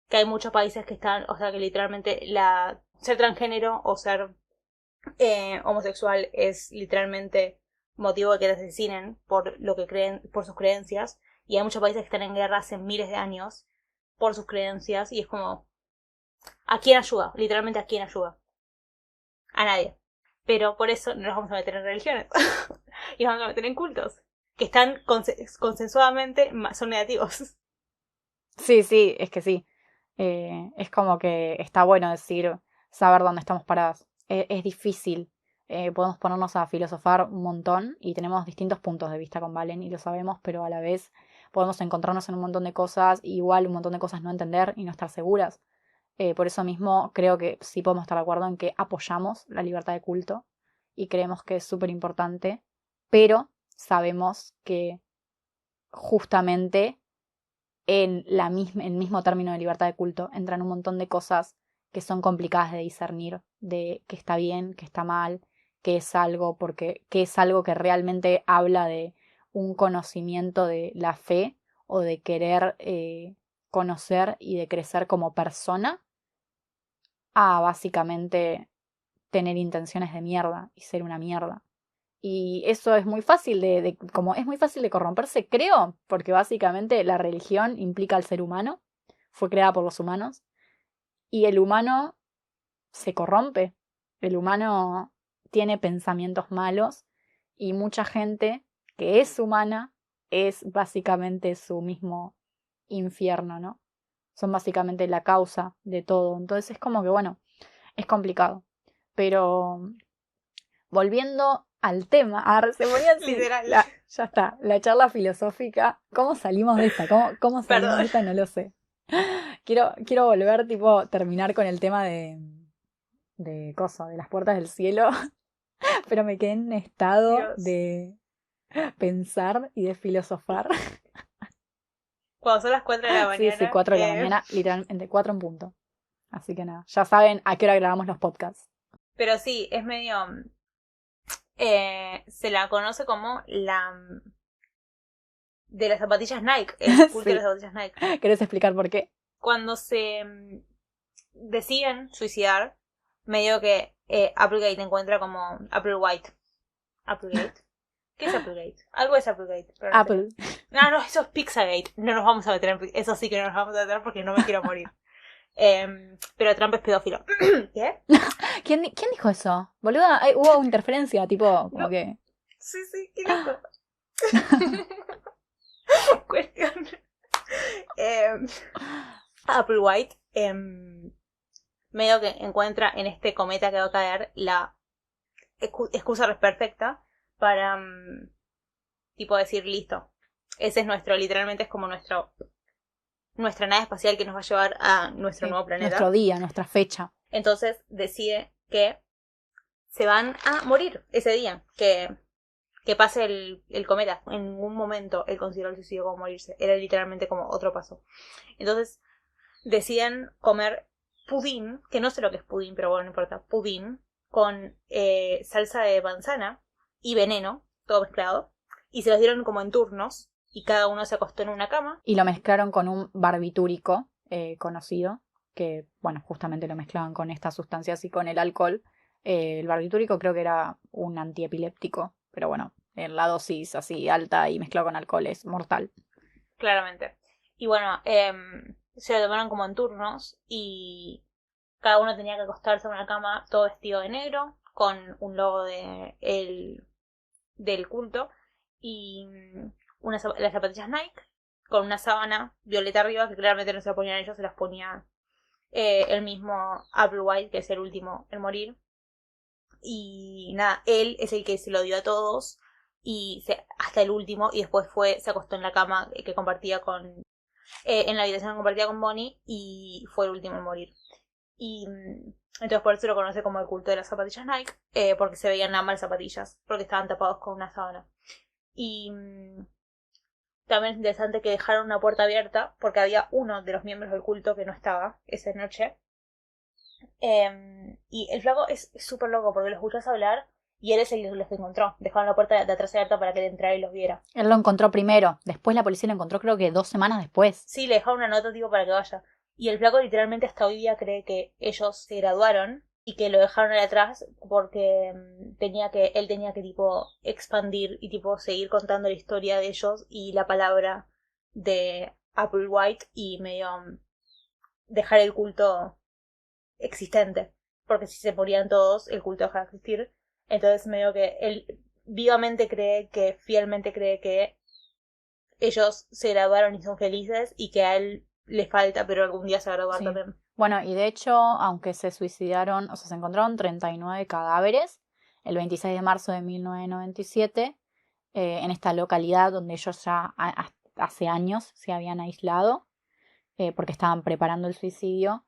[SPEAKER 2] que hay muchos países que están, o sea, que literalmente ser transgénero o ser homosexual es literalmente motivo de que te asesinen por lo que creen, por sus creencias, y hay muchos países que están en guerra hace miles de años por sus creencias, y es como, ¿a quién ayuda? Literalmente, ¿a quién ayuda? A nadie. Pero por eso no nos vamos a meter en religiones y nos vamos a meter en cultos que están consensuadamente son negativos.
[SPEAKER 1] Sí, sí, es que sí. Es como que está bueno saber dónde estamos paradas. Es difícil. Podemos ponernos a filosofar un montón y tenemos distintos puntos de vista con Valen y lo sabemos, pero a la vez podemos encontrarnos en un montón de cosas, igual un montón de cosas no entender y no estar seguras. Por eso mismo creo que sí podemos estar de acuerdo en que apoyamos la libertad de culto y creemos que es súper importante, pero sabemos que justamente en el mismo término de libertad de culto entran un montón de cosas que son complicadas de discernir, de qué está bien, qué está mal, qué es algo, qué es algo que realmente habla de un conocimiento de la fe o de querer conocer y de crecer como persona, a básicamente tener intenciones de mierda y ser una mierda. Y eso es muy fácil como es muy fácil de corromperse, creo, porque básicamente la religión implica al ser humano, fue creada por los humanos, y el humano se corrompe. El humano tiene pensamientos malos y mucha gente que es humana es básicamente su mismo infierno, ¿no? Son básicamente la causa de todo. Entonces es como que, bueno, es complicado. Pero volviendo al tema, se ponía así,
[SPEAKER 2] Literal.
[SPEAKER 1] ya está, la charla filosófica. ¿Cómo salimos de esta? ¿Cómo salimos
[SPEAKER 2] Perdón.
[SPEAKER 1] de esta? No lo sé. Quiero volver, tipo, terminar con el tema de las puertas del cielo, pero me quedé en un estado
[SPEAKER 2] Dios.
[SPEAKER 1] de pensar y de filosofar.
[SPEAKER 2] Cuando son las 4 de la mañana.
[SPEAKER 1] Sí, 4 de la mañana, literalmente 4 en punto. Así que nada, ya saben a qué hora grabamos los podcasts.
[SPEAKER 2] Pero sí, es medio... se la conoce como la... de las zapatillas Nike, el culto
[SPEAKER 1] Sí.
[SPEAKER 2] de las zapatillas Nike.
[SPEAKER 1] ¿Querés explicar por qué?
[SPEAKER 2] Cuando se deciden suicidar, medio que Applegate encuentra como Applewhite. ¿Applegate? ¿Qué es Applegate? Algo es Applegate. Pero no
[SPEAKER 1] Apple.
[SPEAKER 2] sé. No, eso es Pizzagate. No nos vamos a meter en... Eso sí que no nos vamos a meter porque no me quiero morir. Pero Trump es pedófilo. ¿Qué?
[SPEAKER 1] ¿Quién dijo eso? Boluda, hubo interferencia, tipo, como
[SPEAKER 2] No.
[SPEAKER 1] que...
[SPEAKER 2] Sí, qué loco. Cuestión. Applewhite medio que encuentra en este cometa que va a caer la excusa perfecta para tipo decir listo. Ese es literalmente es como nuestra nave espacial que nos va a llevar a nuestro nuevo planeta.
[SPEAKER 1] Nuestro día, nuestra fecha.
[SPEAKER 2] Entonces decide que se van a morir ese día, que pase el cometa. En ningún momento él consideró el suicidio como morirse, era literalmente como otro paso. Entonces deciden comer pudín, que no sé lo que es pudín, pero bueno, no importa, pudín, con salsa de manzana y veneno, todo mezclado, y se los dieron como en turnos, y cada uno se acostó en una cama.
[SPEAKER 1] Y lo mezclaron con un barbitúrico conocido, que, bueno, justamente lo mezclaban con estas sustancias y con el alcohol. El barbitúrico creo que era un antiepiléptico, pero bueno, en la dosis así alta y mezclado con alcohol es mortal.
[SPEAKER 2] Claramente. Y bueno, se lo tomaron como en turnos y cada uno tenía que acostarse en una cama todo vestido de negro, con un logo del culto y las zapatillas Nike, con una sábana violeta arriba, que claramente no se la ponían ellos, se las ponía el mismo Applewhite, que es el último en morir. Y nada, él es el que se lo dio a todos y hasta el último, y después se acostó en la cama que compartía con en la habitación que compartía con Bonnie, y fue el último en morir. Y entonces por eso lo conoce como el culto de las zapatillas Nike, porque se veían nada más zapatillas, porque estaban tapados con una sábana. Y también es interesante que dejaron una puerta abierta, porque había uno de los miembros del culto que no estaba esa noche. Y el flaco es súper loco, porque lo escuchás hablar y él es el que los encontró. Dejaron la puerta de atrás abierta para que él entrara y los viera.
[SPEAKER 1] Él lo encontró primero, después la policía lo encontró creo que 2 semanas después.
[SPEAKER 2] Sí, le dejaron una nota tipo para que vaya. Y el flaco literalmente hasta hoy día cree que ellos se graduaron y que lo dejaron ahí atrás porque él tenía que tipo expandir y tipo seguir contando la historia de ellos y la palabra de Applewhite y medio dejar el culto existente. Porque si se morían todos, el culto deja de existir. Entonces medio que él vivamente cree que, fielmente cree que ellos se graduaron y son felices y que a él le falta, pero algún día se va a graduar
[SPEAKER 1] Sí.
[SPEAKER 2] también.
[SPEAKER 1] Bueno, y de hecho, aunque se suicidaron, o sea, se encontraron 39 cadáveres el 26 de marzo de 1997 en esta localidad donde ellos ya hace años se habían aislado porque estaban preparando el suicidio.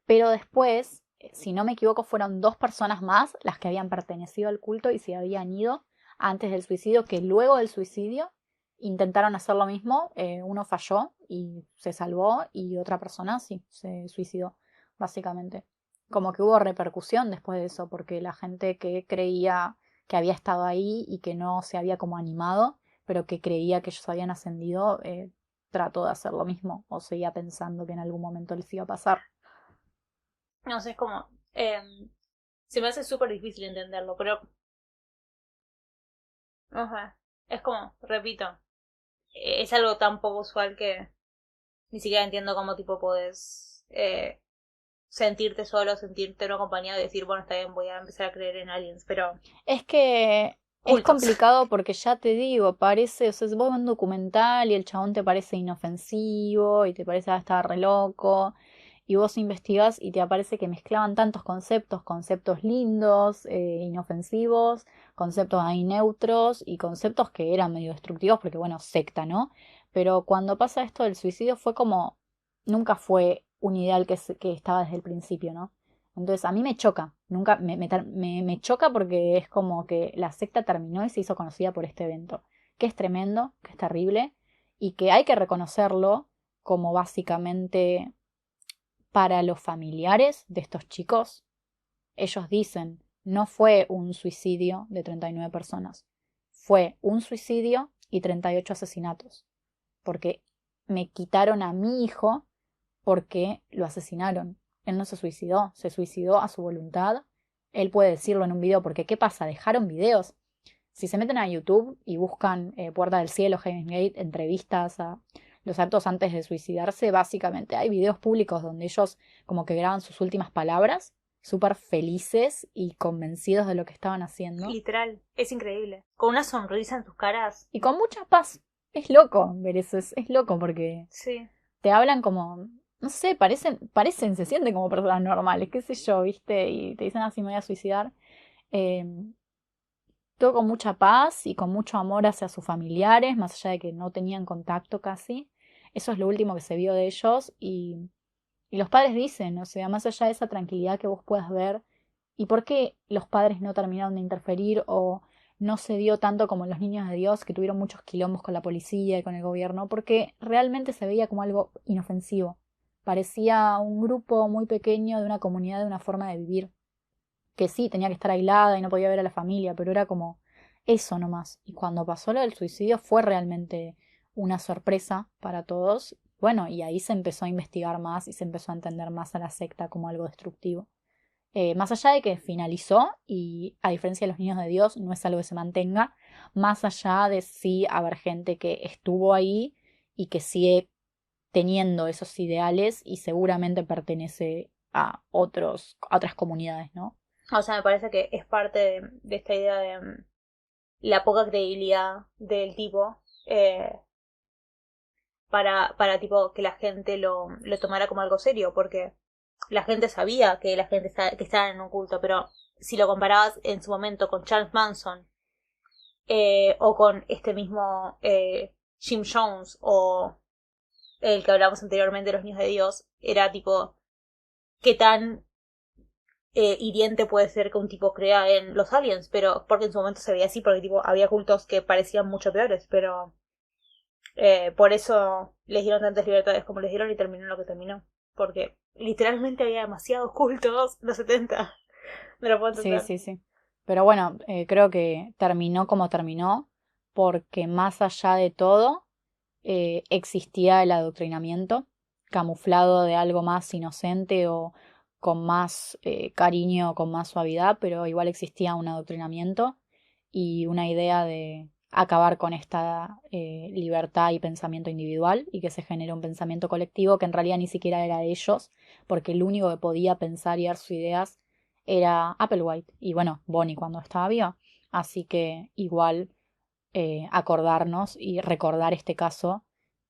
[SPEAKER 1] Pero después, si no me equivoco, fueron 2 personas más las que habían pertenecido al culto y se habían ido antes del suicidio, que luego del suicidio intentaron hacer lo mismo. Uno falló y se salvó y otra persona sí, se suicidó, básicamente. Como que hubo repercusión después de eso, porque la gente que creía que había estado ahí y que no se había como animado, pero que creía que ellos habían ascendido, trató de hacer lo mismo o seguía pensando que en algún momento les iba a pasar.
[SPEAKER 2] No sé, es como... se me hace súper difícil entenderlo, pero... No sé, es como, repito, es algo tan poco usual que ni siquiera entiendo cómo tipo podés sentirte solo, sentirte no acompañado y decir, bueno, está bien, voy a empezar a creer en aliens, pero...
[SPEAKER 1] Es que es
[SPEAKER 2] Cultos.
[SPEAKER 1] complicado porque ya te digo, parece, o sea, si vos ves un documental y el chabón te parece inofensivo y te parece estar re loco y vos investigás y te aparece que mezclaban tantos conceptos, conceptos lindos, inofensivos, conceptos ahí neutros y conceptos que eran medio destructivos porque bueno, secta, ¿no? Pero cuando pasa esto del suicidio fue como, nunca fue un ideal que estaba desde el principio, ¿no? Entonces a mí me choca, nunca me choca porque es como que la secta terminó y se hizo conocida por este evento, que es tremendo, que es terrible y que hay que reconocerlo como básicamente para los familiares de estos chicos. Ellos dicen, no fue un suicidio de 39 personas, fue un suicidio y 38 asesinatos, porque me quitaron a mi hijo porque lo asesinaron. Él no se suicidó a su voluntad. Él puede decirlo en un video, porque ¿qué pasa? Dejaron videos. Si se meten a YouTube y buscan Puerta del Cielo, Heaven's Gate, entrevistas a los actos antes de suicidarse, básicamente hay videos públicos donde ellos como que graban sus últimas palabras, súper felices y convencidos de lo que estaban haciendo.
[SPEAKER 2] Literal, es increíble. Con una sonrisa en sus caras.
[SPEAKER 1] Y con mucha paz. Es loco ver eso, es loco porque
[SPEAKER 2] Sí.
[SPEAKER 1] te hablan como, no sé, se sienten como personas normales, qué sé yo, ¿viste? Y te dicen así, me voy a suicidar. Eh, Todo con mucha paz y con mucho amor hacia sus familiares, más allá de que no tenían contacto casi. Eso es lo último que se vio de ellos y los padres dicen, o sea, más allá de esa tranquilidad que vos puedas ver, ¿y por qué los padres no terminaron de interferir o no se dio tanto como los niños de Dios, que tuvieron muchos quilombos con la policía y con el gobierno? Porque realmente se veía como algo inofensivo. Parecía un grupo muy pequeño de una comunidad, de una forma de vivir, que sí, tenía que estar aislada y no podía ver a la familia, pero era como eso nomás. Y cuando pasó lo del suicidio fue realmente una sorpresa para todos. Bueno, y ahí se empezó a investigar más y se empezó a entender más a la secta como algo destructivo. Más allá de que finalizó y a diferencia de los niños de Dios no es algo que se mantenga, más allá de sí haber gente que estuvo ahí y que sigue teniendo esos ideales y seguramente pertenece a otras comunidades, ¿no?
[SPEAKER 2] O sea, me parece que es parte de esta idea de la poca credibilidad del tipo para tipo que la gente lo tomara como algo serio, porque la gente sabía que la gente que estaba en un culto, pero si lo comparabas en su momento con Charles Manson o con este mismo Jim Jones o el que hablamos anteriormente de los niños de Dios, era tipo, ¿qué tan hiriente puede ser que un tipo crea en los aliens? Pero porque en su momento se veía así, porque tipo había cultos que parecían mucho peores, pero por eso les dieron tantas libertades como les dieron y terminó lo que terminó, porque literalmente había demasiados cultos los 70. No lo puedo
[SPEAKER 1] Sí,
[SPEAKER 2] entender.
[SPEAKER 1] sí, sí. Pero bueno, creo que terminó como terminó, porque más allá de todo existía el adoctrinamiento, camuflado de algo más inocente o con más cariño, con más suavidad, pero igual existía un adoctrinamiento y una idea de acabar con esta libertad y pensamiento individual y que se genere un pensamiento colectivo que en realidad ni siquiera era de ellos, porque el único que podía pensar y dar sus ideas era Applewhite y bueno, Bonnie cuando estaba viva. Así que igual acordarnos y recordar este caso.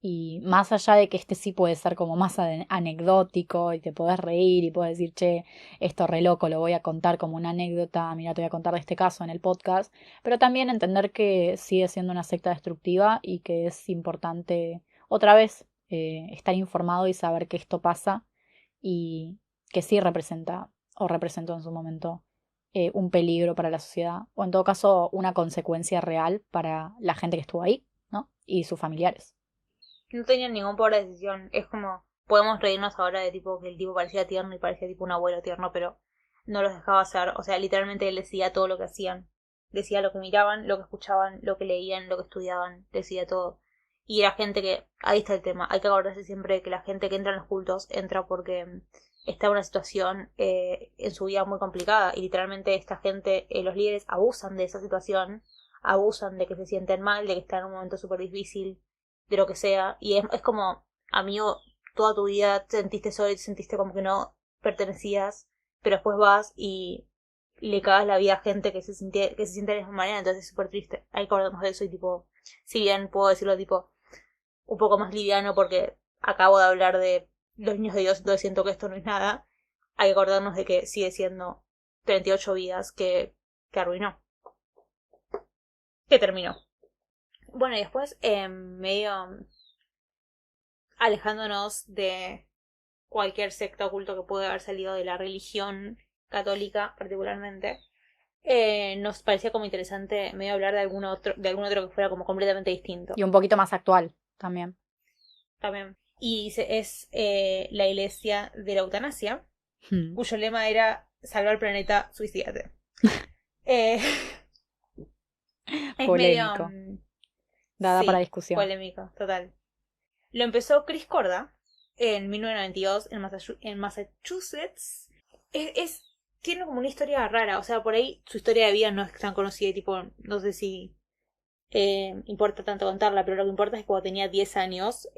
[SPEAKER 1] Y más allá de que este sí puede ser como más anecdótico y te podés reír y podés decir, che, esto re loco, lo voy a contar como una anécdota, mira, te voy a contar de este caso en el podcast, pero también entender que sigue siendo una secta destructiva y que es importante, otra vez, estar informado y saber que esto pasa y que sí representa o representó en su momento un peligro para la sociedad o en todo caso una consecuencia real para la gente que estuvo ahí, ¿no? Y sus familiares.
[SPEAKER 2] No tenían ningún poder de decisión. Es como, podemos reírnos ahora de tipo que el tipo parecía tierno y parecía tipo un abuelo tierno, pero no los dejaba hacer. O sea, literalmente él decía todo lo que hacían. Decía lo que miraban, lo que escuchaban, lo que leían, lo que estudiaban, decía todo. Y era gente que, ahí está el tema, hay que acordarse siempre de que la gente que entra en los cultos entra porque está en una situación en su vida muy complicada y literalmente esta gente, los líderes abusan de esa situación, abusan de que se sienten mal, de que están en un momento súper difícil, de lo que sea, y es como, amigo, toda tu vida te sentiste solo y te sentiste como que no pertenecías, pero después vas y le cagas la vida a gente que se siente de la misma manera, entonces es súper triste. Hay que acordarnos de eso y tipo, si bien puedo decirlo tipo un poco más liviano porque acabo de hablar de los niños de Dios, entonces siento que esto no es nada, hay que acordarnos de que sigue siendo 38 vidas que arruinó, que terminó. Bueno, y después, medio alejándonos de cualquier secta oculto que puede haber salido de la religión católica particularmente, nos parecía como interesante medio hablar de algún otro que fuera como completamente distinto.
[SPEAKER 1] Y un poquito más actual también.
[SPEAKER 2] También. Y es la iglesia de la eutanasia, cuyo lema era salvar el planeta, suicídate. Es
[SPEAKER 1] Polémico.
[SPEAKER 2] medio...
[SPEAKER 1] Dada
[SPEAKER 2] sí,
[SPEAKER 1] para discusión.
[SPEAKER 2] polémico, total. Lo empezó Chris Corda en 1992 en Massachusetts. Tiene como una historia rara, o sea, por ahí su historia de vida no es tan conocida y tipo, no sé si importa tanto contarla, pero lo que importa es que cuando tenía 10 años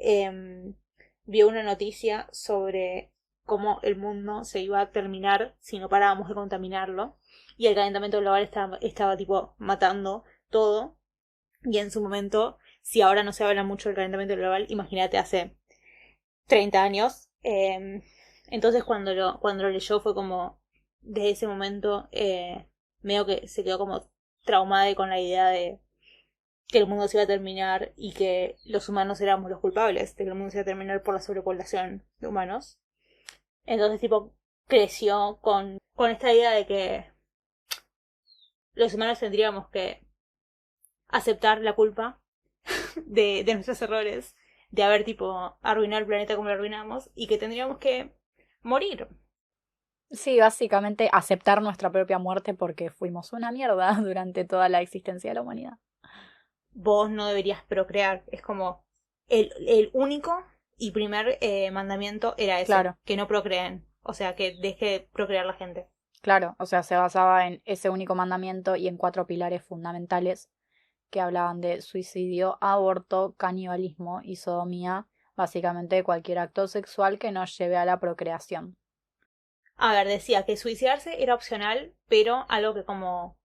[SPEAKER 2] vio una noticia sobre cómo el mundo se iba a terminar si no parábamos de contaminarlo y el calentamiento global estaba tipo matando todo y en su momento, si ahora no se habla mucho del calentamiento global, imagínate hace 30 años. Entonces cuando lo leyó fue como, desde ese momento, medio que se quedó como traumada con la idea de que el mundo se iba a terminar y que los humanos éramos los culpables de que el mundo se iba a terminar por la sobrepoblación de humanos. Entonces tipo creció con esta idea de que los humanos tendríamos que aceptar la culpa de nuestros errores, de haber tipo arruinado el planeta como lo arruinamos y que tendríamos que morir.
[SPEAKER 1] Sí, básicamente aceptar nuestra propia muerte porque fuimos una mierda durante toda la existencia de la humanidad.
[SPEAKER 2] Vos no deberías procrear. Es como el único y primer mandamiento era ese,
[SPEAKER 1] claro.
[SPEAKER 2] Que no procreen. O sea, que deje de procrear la gente.
[SPEAKER 1] Claro, o sea, se basaba en ese único mandamiento y en 4 pilares fundamentales que hablaban de suicidio, aborto, canibalismo y sodomía, básicamente cualquier acto sexual que nos lleve a la procreación.
[SPEAKER 2] A ver, decía que suicidarse era opcional, pero algo que como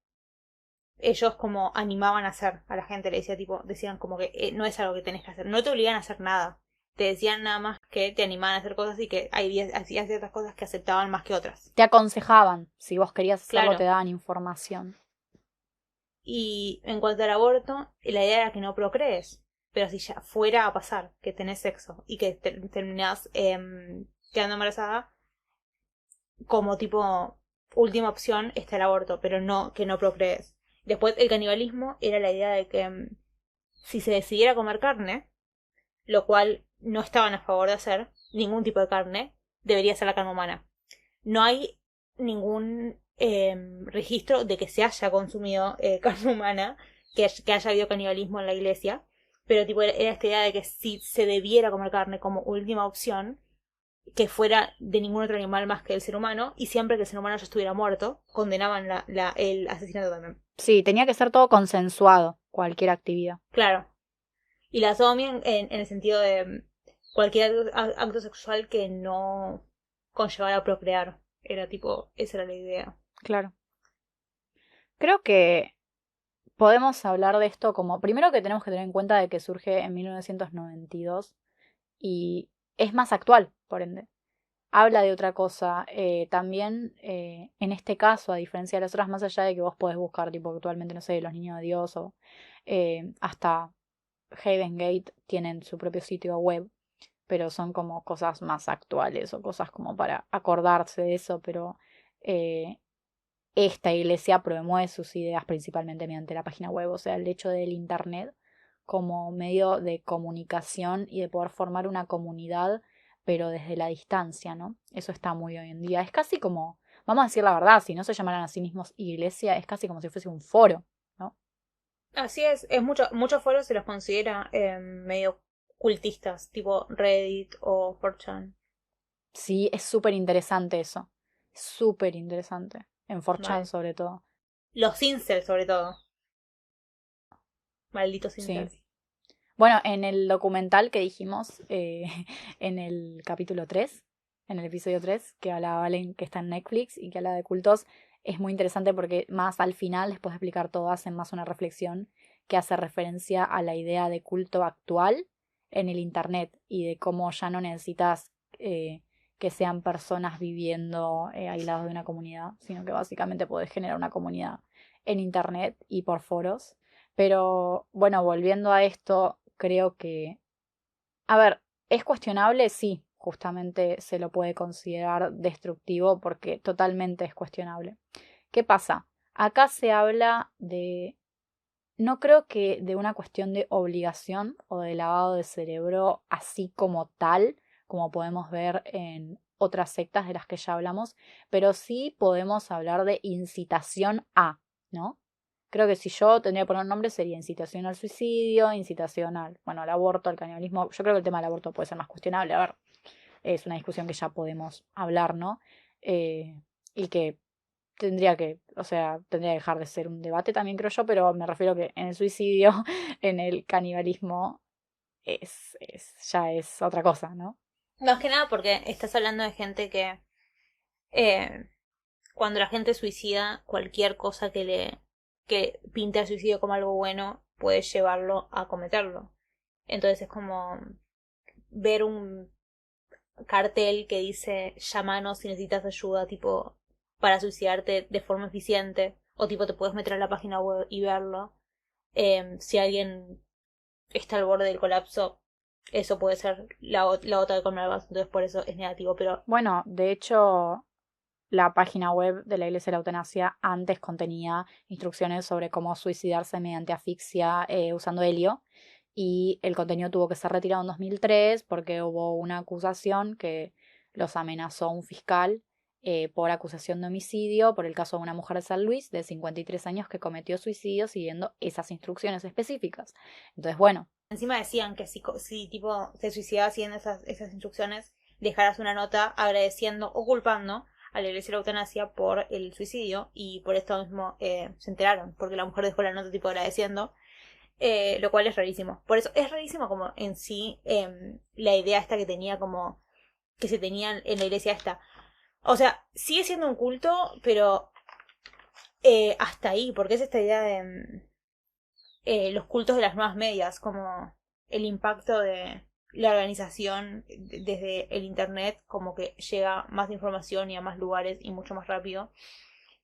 [SPEAKER 2] ellos como animaban a hacer a la gente, decían como que no es algo que tenés que hacer, no te obligan a hacer nada, te decían nada más que te animaban a hacer cosas y que hacías ciertas cosas que aceptaban más que otras.
[SPEAKER 1] Te aconsejaban, si vos querías hacerlo,
[SPEAKER 2] claro.
[SPEAKER 1] Te daban información.
[SPEAKER 2] Y en cuanto al aborto, la idea era que no procrees, pero si ya fuera a pasar que tenés sexo y que terminás quedando embarazada, como tipo última opción está el aborto, pero no que no procrees. Después el canibalismo era la idea de que si se decidiera comer carne, lo cual no estaban a favor de hacer, ningún tipo de carne, debería ser la carne humana. No hay ningún registro de que se haya consumido carne humana, que haya habido canibalismo en la iglesia, pero tipo era esta idea de que si se debiera comer carne como última opción, que fuera de ningún otro animal más que el ser humano, y siempre que el ser humano ya estuviera muerto, condenaban el asesinato también.
[SPEAKER 1] Sí, tenía que ser todo consensuado, cualquier actividad.
[SPEAKER 2] Claro. Y la sodomía en el sentido de cualquier acto sexual que no conllevara a procrear. Era tipo, esa era la idea.
[SPEAKER 1] Claro. Creo que podemos hablar de esto como, primero que tenemos que tener en cuenta de que surge en 1992 y es más actual, por ende. Habla de otra cosa. También, en este caso, a diferencia de las otras, más allá de que vos podés buscar, tipo, actualmente, no sé, los niños de Dios o hasta Haven Gate tienen su propio sitio web, pero son como cosas más actuales o cosas como para acordarse de eso, pero eh, esta iglesia promueve sus ideas principalmente mediante la página web, o sea, el hecho del Internet como medio de comunicación y de poder formar una comunidad, pero desde la distancia, ¿no? Eso está muy hoy en día. Es casi como, vamos a decir la verdad, si no se llamaran a sí mismos iglesia, es casi como si fuese un foro, ¿no?
[SPEAKER 2] Así es muchos foros se los considera medio cultistas, tipo Reddit o 4chan.
[SPEAKER 1] Sí, es súper interesante eso. Súper interesante. En 4chan
[SPEAKER 2] Mal.
[SPEAKER 1] sobre todo.
[SPEAKER 2] Los incels, sobre todo. Malditos
[SPEAKER 1] Sí.
[SPEAKER 2] incels.
[SPEAKER 1] Bueno, en el documental que dijimos, en el capítulo 3, en el episodio 3, que hablaba Valen, que está en Netflix y que habla de cultos, es muy interesante porque más al final, después de explicar todo, hacen más una reflexión que hace referencia a la idea de culto actual en el Internet y de cómo ya no necesitas que sean personas viviendo aislados de una comunidad, sino que básicamente podés generar una comunidad en Internet y por foros. Pero bueno, volviendo a esto, creo que, a ver, ¿es cuestionable? Sí, justamente se lo puede considerar destructivo porque totalmente es cuestionable. ¿Qué pasa? Acá se habla de, no creo que de una cuestión de obligación o de lavado de cerebro así como tal, como podemos ver en otras sectas de las que ya hablamos, pero sí podemos hablar de incitación a, ¿no? Creo que si yo tendría que poner un nombre sería incitación al suicidio, incitación al, bueno, al aborto, al canibalismo. Yo creo que el tema del aborto puede ser más cuestionable. A ver, es una discusión que ya podemos hablar, ¿no? Eh, y que tendría que, o sea, tendría que dejar de ser un debate también, creo yo, pero me refiero que en el suicidio, en el canibalismo, ya es otra cosa, ¿no?
[SPEAKER 2] Más que nada porque estás hablando de gente que eh, cuando la gente suicida, cualquier cosa que pinte al suicidio como algo bueno puede llevarlo a cometerlo. Entonces es como ver un cartel que dice llamanos si necesitas ayuda, tipo, para suicidarte de forma eficiente, o tipo te puedes meter a la página web y verlo. Si alguien está al borde del colapso, eso puede ser la otra de colmar. Entonces por eso es negativo, pero
[SPEAKER 1] Bueno, de hecho, la página web de la Iglesia de la Eutanasia antes contenía instrucciones sobre cómo suicidarse mediante asfixia usando helio y el contenido tuvo que ser retirado en 2003 porque hubo una acusación que los amenazó un fiscal por acusación de homicidio por el caso de una mujer de San Luis de 53 años que cometió suicidio siguiendo esas instrucciones específicas. Entonces, bueno,
[SPEAKER 2] encima decían que si tipo te suicidas siguiendo esas instrucciones, dejarás una nota agradeciendo o culpando a la iglesia de la eutanasia por el suicidio, y por esto mismo se enteraron, porque la mujer dejó la nota tipo agradeciendo, lo cual es rarísimo. Por eso es rarísimo como en sí la idea esta que tenía como que se tenían en la iglesia esta. O sea, sigue siendo un culto, pero hasta ahí, porque es esta idea de los cultos de las nuevas medias, como el impacto de la organización desde el internet, como que llega más información y a más lugares y mucho más rápido.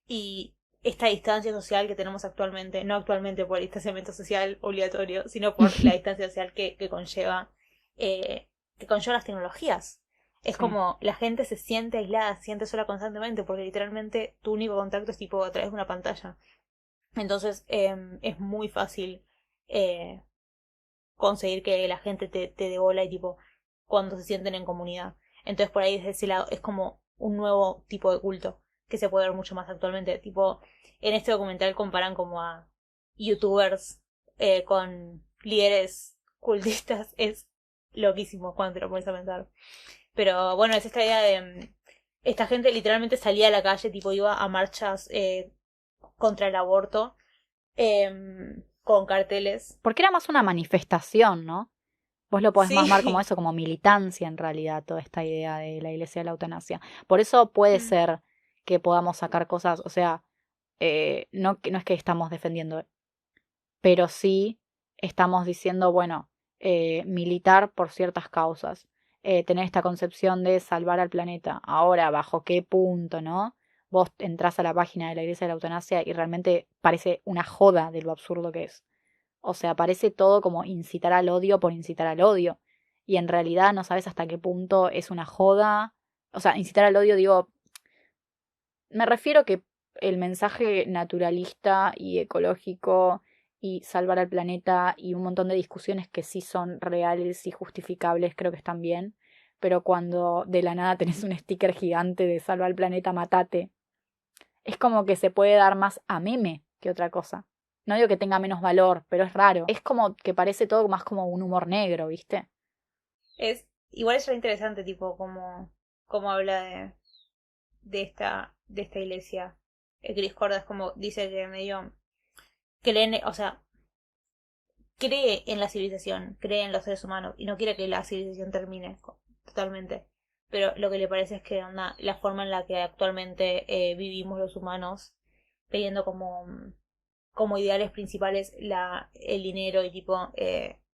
[SPEAKER 2] Y esta distancia social que tenemos actualmente, no actualmente por el distanciamiento social obligatorio, sino por la distancia social que conlleva las tecnologías. Es
[SPEAKER 1] sí.
[SPEAKER 2] como la gente se siente aislada, se siente sola constantemente, porque literalmente tu único contacto es tipo a través de una pantalla. Entonces es muy fácil eh, conseguir que la gente te dé bola y tipo cuando se sienten en comunidad. Entonces por ahí desde ese lado es como un nuevo tipo de culto que se puede ver mucho más actualmente. Tipo, en este documental comparan como a youtubers con líderes cultistas. Es loquísimo cuando te lo pones a pensar. Pero bueno, es esta idea de esta gente literalmente salía a la calle, tipo iba a marchas contra el aborto con carteles.
[SPEAKER 1] Porque era más una manifestación, ¿no? Vos lo podés más como
[SPEAKER 2] Sí.
[SPEAKER 1] eso, como militancia en realidad, toda esta idea de la iglesia de la eutanasia. Por eso puede
[SPEAKER 2] Mm.
[SPEAKER 1] ser que podamos sacar cosas, o sea, no, no es que estamos defendiendo, pero sí estamos diciendo, bueno, militar por ciertas causas, tener esta concepción de salvar al planeta. Ahora, ¿bajo qué punto, no? Vos entrás a la página de la iglesia de la eutanasia y realmente parece una joda de lo absurdo que es. O sea, parece todo como incitar al odio por incitar al odio. Y en realidad no sabes hasta qué punto es una joda. O sea, incitar al odio, digo, me refiero que el mensaje naturalista y ecológico y salvar al planeta y un montón de discusiones que sí son reales y justificables, creo que están bien. Pero cuando de la nada tenés un sticker gigante de salva al planeta, matate, es como que se puede dar más a meme que otra cosa. No digo que tenga menos valor, pero es raro. Es como que parece todo más como un humor negro, ¿viste?
[SPEAKER 2] Igual es re interesante, tipo, como habla de esta iglesia. Chris Corda es como dice que medio creen, o sea, cree en la civilización, cree en los seres humanos y no quiere que la civilización termine totalmente. Pero lo que le parece es que onda, la forma en la que actualmente vivimos los humanos, teniendo como ideales principales el dinero y tipo,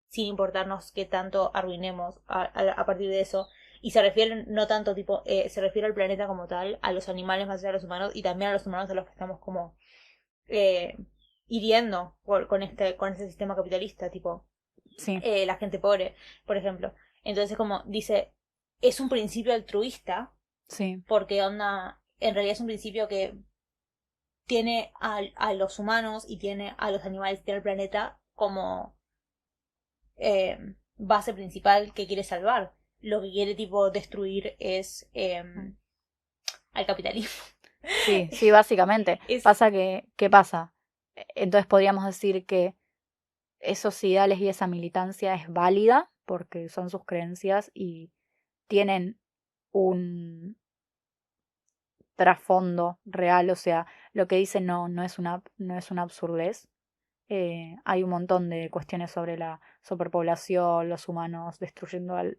[SPEAKER 2] sin importarnos qué tanto arruinemos a partir de eso. Y se refiere no tanto tipo, se refiere al planeta como tal, a los animales más allá de los humanos y también a los humanos a los que estamos como eh, hiriendo con este sistema capitalista, tipo
[SPEAKER 1] Sí,
[SPEAKER 2] la gente pobre, por ejemplo. Entonces como dice, es un principio altruista
[SPEAKER 1] sí.
[SPEAKER 2] porque onda, en realidad es un principio que tiene a los humanos y tiene a los animales, tiene al planeta como base principal que quiere salvar. Lo que quiere tipo destruir es al capitalismo.
[SPEAKER 1] Sí, sí, básicamente.
[SPEAKER 2] Es,
[SPEAKER 1] Pasa que, ¿qué pasa? Entonces podríamos decir que esos ideales y esa militancia es válida porque son sus creencias y tienen un trasfondo real, o sea, lo que dicen no es una absurdez. Hay un montón de cuestiones sobre la superpoblación, los humanos destruyendo al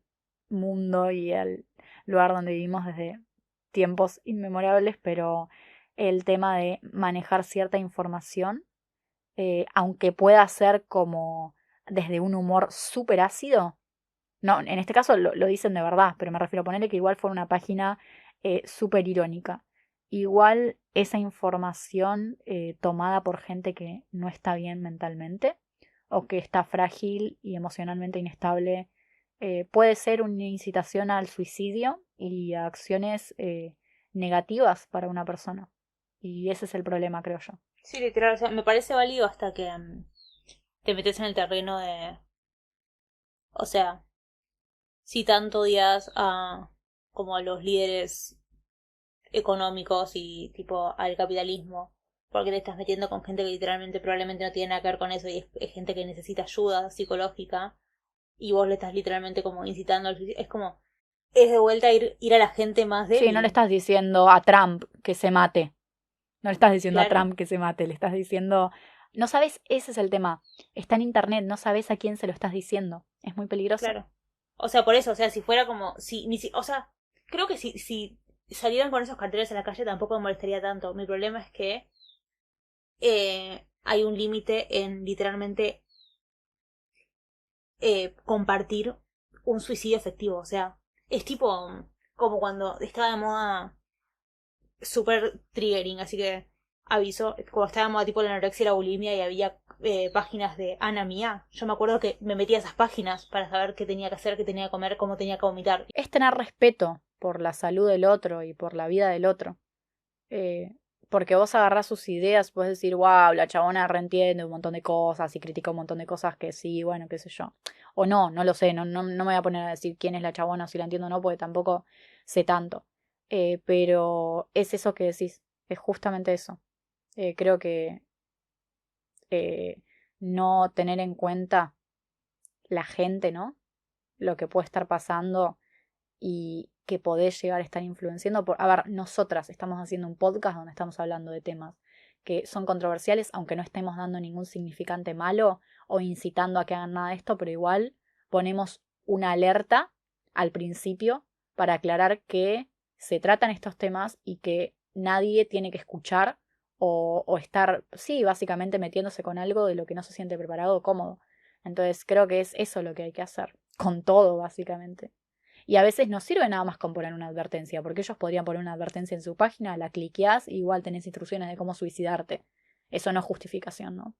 [SPEAKER 1] mundo y al lugar donde vivimos desde tiempos inmemorables, pero el tema de manejar cierta información, aunque pueda ser como desde un humor súper ácido, no, en este caso lo dicen de verdad, pero me refiero a ponerle que igual fue una página súper irónica. Igual esa información tomada por gente que no está bien mentalmente o que está frágil y emocionalmente inestable puede ser una incitación al suicidio y a acciones negativas para una persona. Y ese es el problema, creo yo.
[SPEAKER 2] sí, literal, o sea, me parece válido hasta que te metes en el terreno o sea, si tanto odias como a los líderes económicos y tipo al capitalismo, porque te estás metiendo con gente que literalmente probablemente no tiene nada que ver con eso y es gente que necesita ayuda psicológica y vos le estás literalmente como incitando al suicidio. Es como, es de vuelta ir a la gente más
[SPEAKER 1] Sí, no le
[SPEAKER 2] débil.
[SPEAKER 1] estás diciendo a Trump que se mate. No le estás diciendo a
[SPEAKER 2] Claro,
[SPEAKER 1] Trump que se mate, le estás diciendo... No sabes, ese es el tema. Está en internet, no sabes a quién se lo estás diciendo. Es muy peligroso.
[SPEAKER 2] claro. O sea, por eso, o sea, si fuera como, si, ni si, o sea, creo que si salieran con esos carteles a la calle tampoco me molestaría tanto. Mi problema es que hay un límite en literalmente compartir un suicidio efectivo. O sea, es tipo como cuando estaba de moda super triggering, así que aviso, como estaba de moda tipo la anorexia y la bulimia y había páginas de Ana Mía. Yo me acuerdo que me metía a esas páginas para saber qué tenía que hacer, qué tenía que comer, cómo tenía que vomitar.
[SPEAKER 1] Es tener respeto por la salud del otro y por la vida del otro. Eh, Porque vos agarrás sus ideas, puedes decir, wow, la chabona reentiende un montón de cosas y critica un montón de cosas que sí, bueno, qué sé yo. O no, no lo sé, no me voy a poner a decir quién es la chabona, si la entiendo o no, porque tampoco sé tanto. Pero es eso que decís, es justamente eso. Creo que eh, no tener en cuenta la gente, ¿no? Lo que puede estar pasando y que podés llegar a estar influenciando. A ver, nosotras estamos haciendo un podcast donde estamos hablando de temas que son controversiales, aunque no estemos dando ningún significante malo o incitando a que hagan nada de esto, pero igual ponemos una alerta al principio para aclarar que se tratan estos temas y que nadie tiene que escuchar o estar, sí, básicamente metiéndose con algo de lo que no se siente preparado o cómodo. Entonces creo que es eso lo que hay que hacer, con todo, básicamente. Y a veces no sirve nada más con poner una advertencia, porque ellos podrían poner una advertencia en su página, la cliqueás y igual tenés instrucciones de cómo suicidarte. Eso no es justificación, ¿no?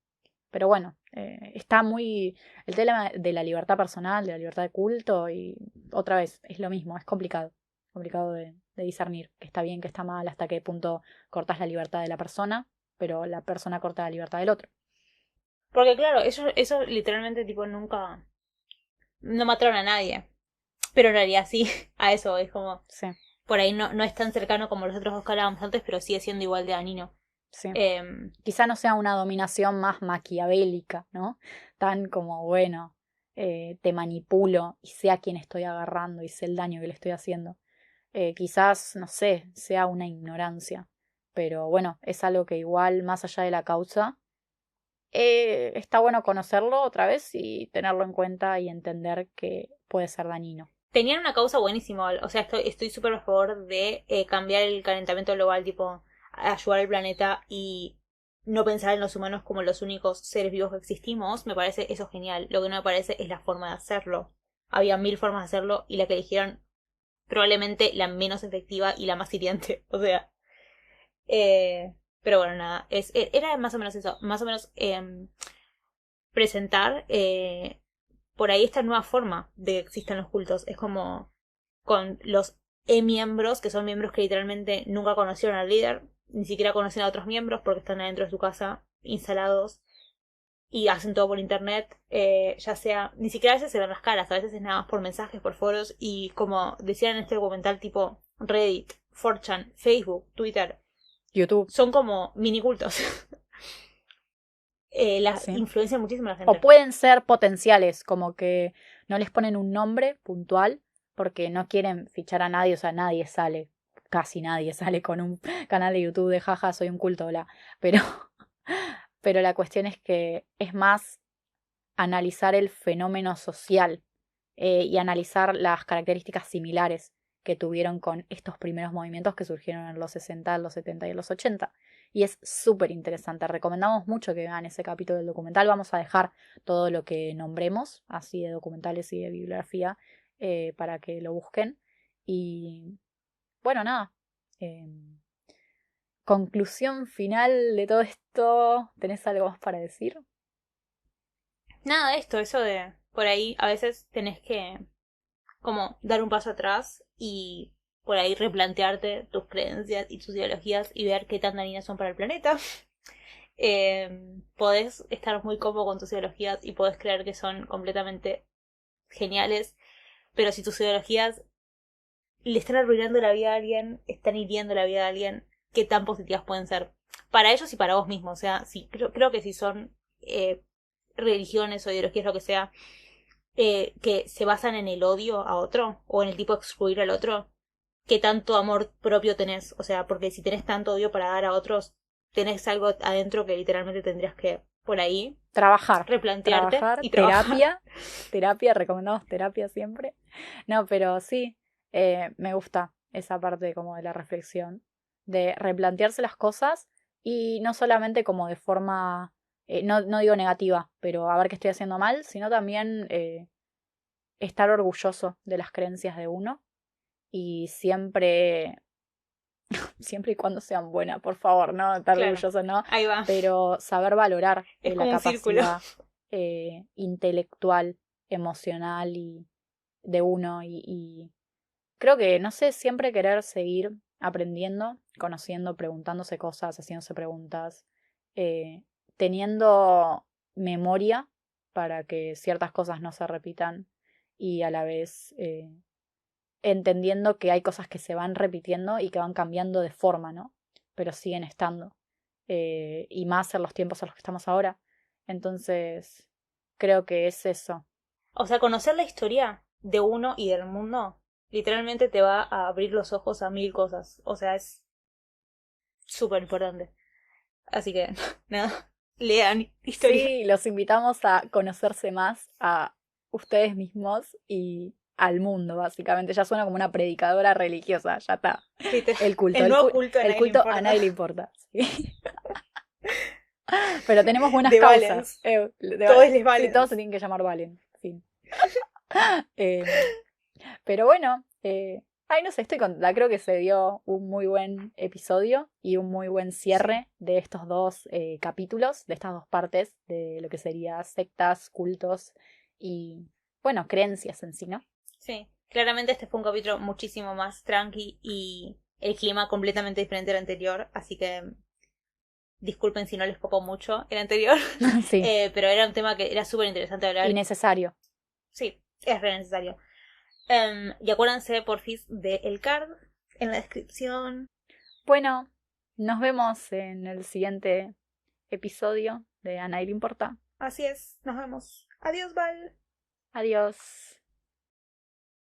[SPEAKER 1] Pero bueno, está muy... El tema de la libertad personal, de la libertad de culto, y otra vez, es lo mismo, es complicado. Complicado de discernir qué está bien, qué está mal, hasta qué punto cortas la libertad de la persona, pero la persona corta la libertad del otro.
[SPEAKER 2] Porque claro, eso literalmente tipo nunca... No mataron a nadie. Pero en realidad sí, a eso es como...
[SPEAKER 1] Sí,
[SPEAKER 2] Por ahí no es tan cercano como los otros dos que hablábamos antes, pero sigue siendo igual de dañino.
[SPEAKER 1] sí.
[SPEAKER 2] Em,
[SPEAKER 1] Quizá no sea una dominación más maquiavélica, ¿no? Tan como, bueno, te manipulo y sé a quién estoy agarrando y sé el daño que le estoy haciendo. Quizás, no sé, sea una ignorancia, pero bueno, es algo que igual, más allá de la causa, está bueno conocerlo otra vez y tenerlo en cuenta y entender que puede ser dañino.
[SPEAKER 2] Tenían una causa buenísima, o sea, estoy súper a favor de cambiar el calentamiento global, tipo, ayudar al planeta y no pensar en los humanos como los únicos seres vivos que existimos. Me parece eso genial. Lo que no me parece es la forma de hacerlo. Había mil formas de hacerlo y la que eligieron probablemente la menos efectiva y la más hiriente. O sea, pero bueno, nada, era más o menos eso, más o menos presentar por ahí esta nueva forma de que existan los cultos. Es como con los miembros, que son miembros que literalmente nunca conocieron al líder, ni siquiera conocen a otros miembros porque están adentro de su casa instalados y hacen todo por internet, ya sea, ni siquiera a veces se ven las caras, a veces es nada más por mensajes, por foros y como decían en este documental tipo Reddit, 4chan, Facebook, Twitter,
[SPEAKER 1] YouTube,
[SPEAKER 2] son como mini cultos. Las
[SPEAKER 1] sí.
[SPEAKER 2] influencian muchísimo a la
[SPEAKER 1] O
[SPEAKER 2] gente.
[SPEAKER 1] pueden ser potenciales, como que no les ponen un nombre puntual porque no quieren fichar a nadie, o sea, nadie sale, casi nadie sale con un canal de YouTube de jaja, soy un culto, hola. Pero, pero la cuestión es que es más analizar el fenómeno social y analizar las características similares que tuvieron con estos primeros movimientos que surgieron en los 60, los 70 y los 80. Y es súper interesante. Recomendamos mucho que vean ese capítulo del documental. Vamos a dejar todo lo que nombremos, así de documentales y de bibliografía, para que lo busquen. Y bueno, nada. Eh, conclusión final de todo esto. ¿Tenés algo más para decir?
[SPEAKER 2] Nada de esto, eso de por ahí a veces tenés que como dar un paso atrás y por ahí replantearte tus creencias y tus ideologías y ver qué tan dañinas son para el planeta. Podés estar muy cómodo con tus ideologías y podés creer que son completamente geniales, pero si tus ideologías le están arruinando la vida a alguien, están hiriendo la vida de alguien, ¿qué tan positivas pueden ser? Para ellos y para vos mismo. O sea, sí, creo que si son religiones o ideologías, lo que sea, que se basan en el odio a otro o en el tipo de excluir al otro, ¿qué tanto amor propio tenés? O sea, porque si tenés tanto odio para dar a otros, tenés algo adentro que literalmente tendrías que, por ahí, replantearte
[SPEAKER 1] Trabajar,
[SPEAKER 2] y trabajar.
[SPEAKER 1] terapia, recomendamos terapia siempre. No, pero sí, me gusta esa parte como de la reflexión, de replantearse las cosas y no solamente como de forma, no digo negativa, pero a ver qué estoy haciendo mal, sino también estar orgulloso de las creencias de uno y siempre y cuando sean buenas, por favor, no estar
[SPEAKER 2] Claro,
[SPEAKER 1] orgulloso, no,
[SPEAKER 2] ahí va.
[SPEAKER 1] pero saber valorar
[SPEAKER 2] Es
[SPEAKER 1] la
[SPEAKER 2] como un círculo.
[SPEAKER 1] capacidad intelectual, emocional y de uno y creo que, no sé, siempre querer seguir aprendiendo, conociendo, preguntándose cosas, haciéndose preguntas, eh, teniendo memoria para que ciertas cosas no se repitan y a la vez entendiendo que hay cosas que se van repitiendo y que van cambiando de forma, ¿no? Pero siguen estando. Y más en los tiempos en los que estamos ahora. Entonces, creo que es eso.
[SPEAKER 2] O sea, conocer la historia de uno y del mundo literalmente te va a abrir los ojos a 1000 cosas. O sea, es súper importante. Así que, nada, lean historia.
[SPEAKER 1] Sí, los invitamos a conocerse más a ustedes mismos y al mundo, básicamente. Ya suena como una predicadora religiosa, ya está. El culto,
[SPEAKER 2] El nuevo culto a
[SPEAKER 1] el
[SPEAKER 2] nadie le
[SPEAKER 1] culto a
[SPEAKER 2] importa.
[SPEAKER 1] nadie le importa. ¿Sí? Pero tenemos buenas
[SPEAKER 2] De
[SPEAKER 1] causas.
[SPEAKER 2] Valens. Todos les
[SPEAKER 1] Sí,
[SPEAKER 2] Valens.
[SPEAKER 1] todos se tienen que llamar Valen. Fin. Pero bueno, ay, no sé, estoy contenta. Creo que se dio un muy buen episodio y un muy buen cierre de estos dos capítulos, de estas dos partes de lo que sería sectas, cultos y, bueno, creencias en sí, ¿no?
[SPEAKER 2] Sí, claramente este fue un capítulo muchísimo más tranqui y el clima completamente diferente al anterior, así que disculpen si no les copó mucho el anterior,
[SPEAKER 1] Sí,
[SPEAKER 2] pero era un tema que era súper interesante hablar.
[SPEAKER 1] y necesario.
[SPEAKER 2] Sí, es re necesario. Y acuérdense, porfis, de el card en la descripción.
[SPEAKER 1] Bueno, nos vemos en el siguiente episodio de A Nadie le importa.
[SPEAKER 2] Así es, nos vemos. Adiós, Val.
[SPEAKER 1] Adiós.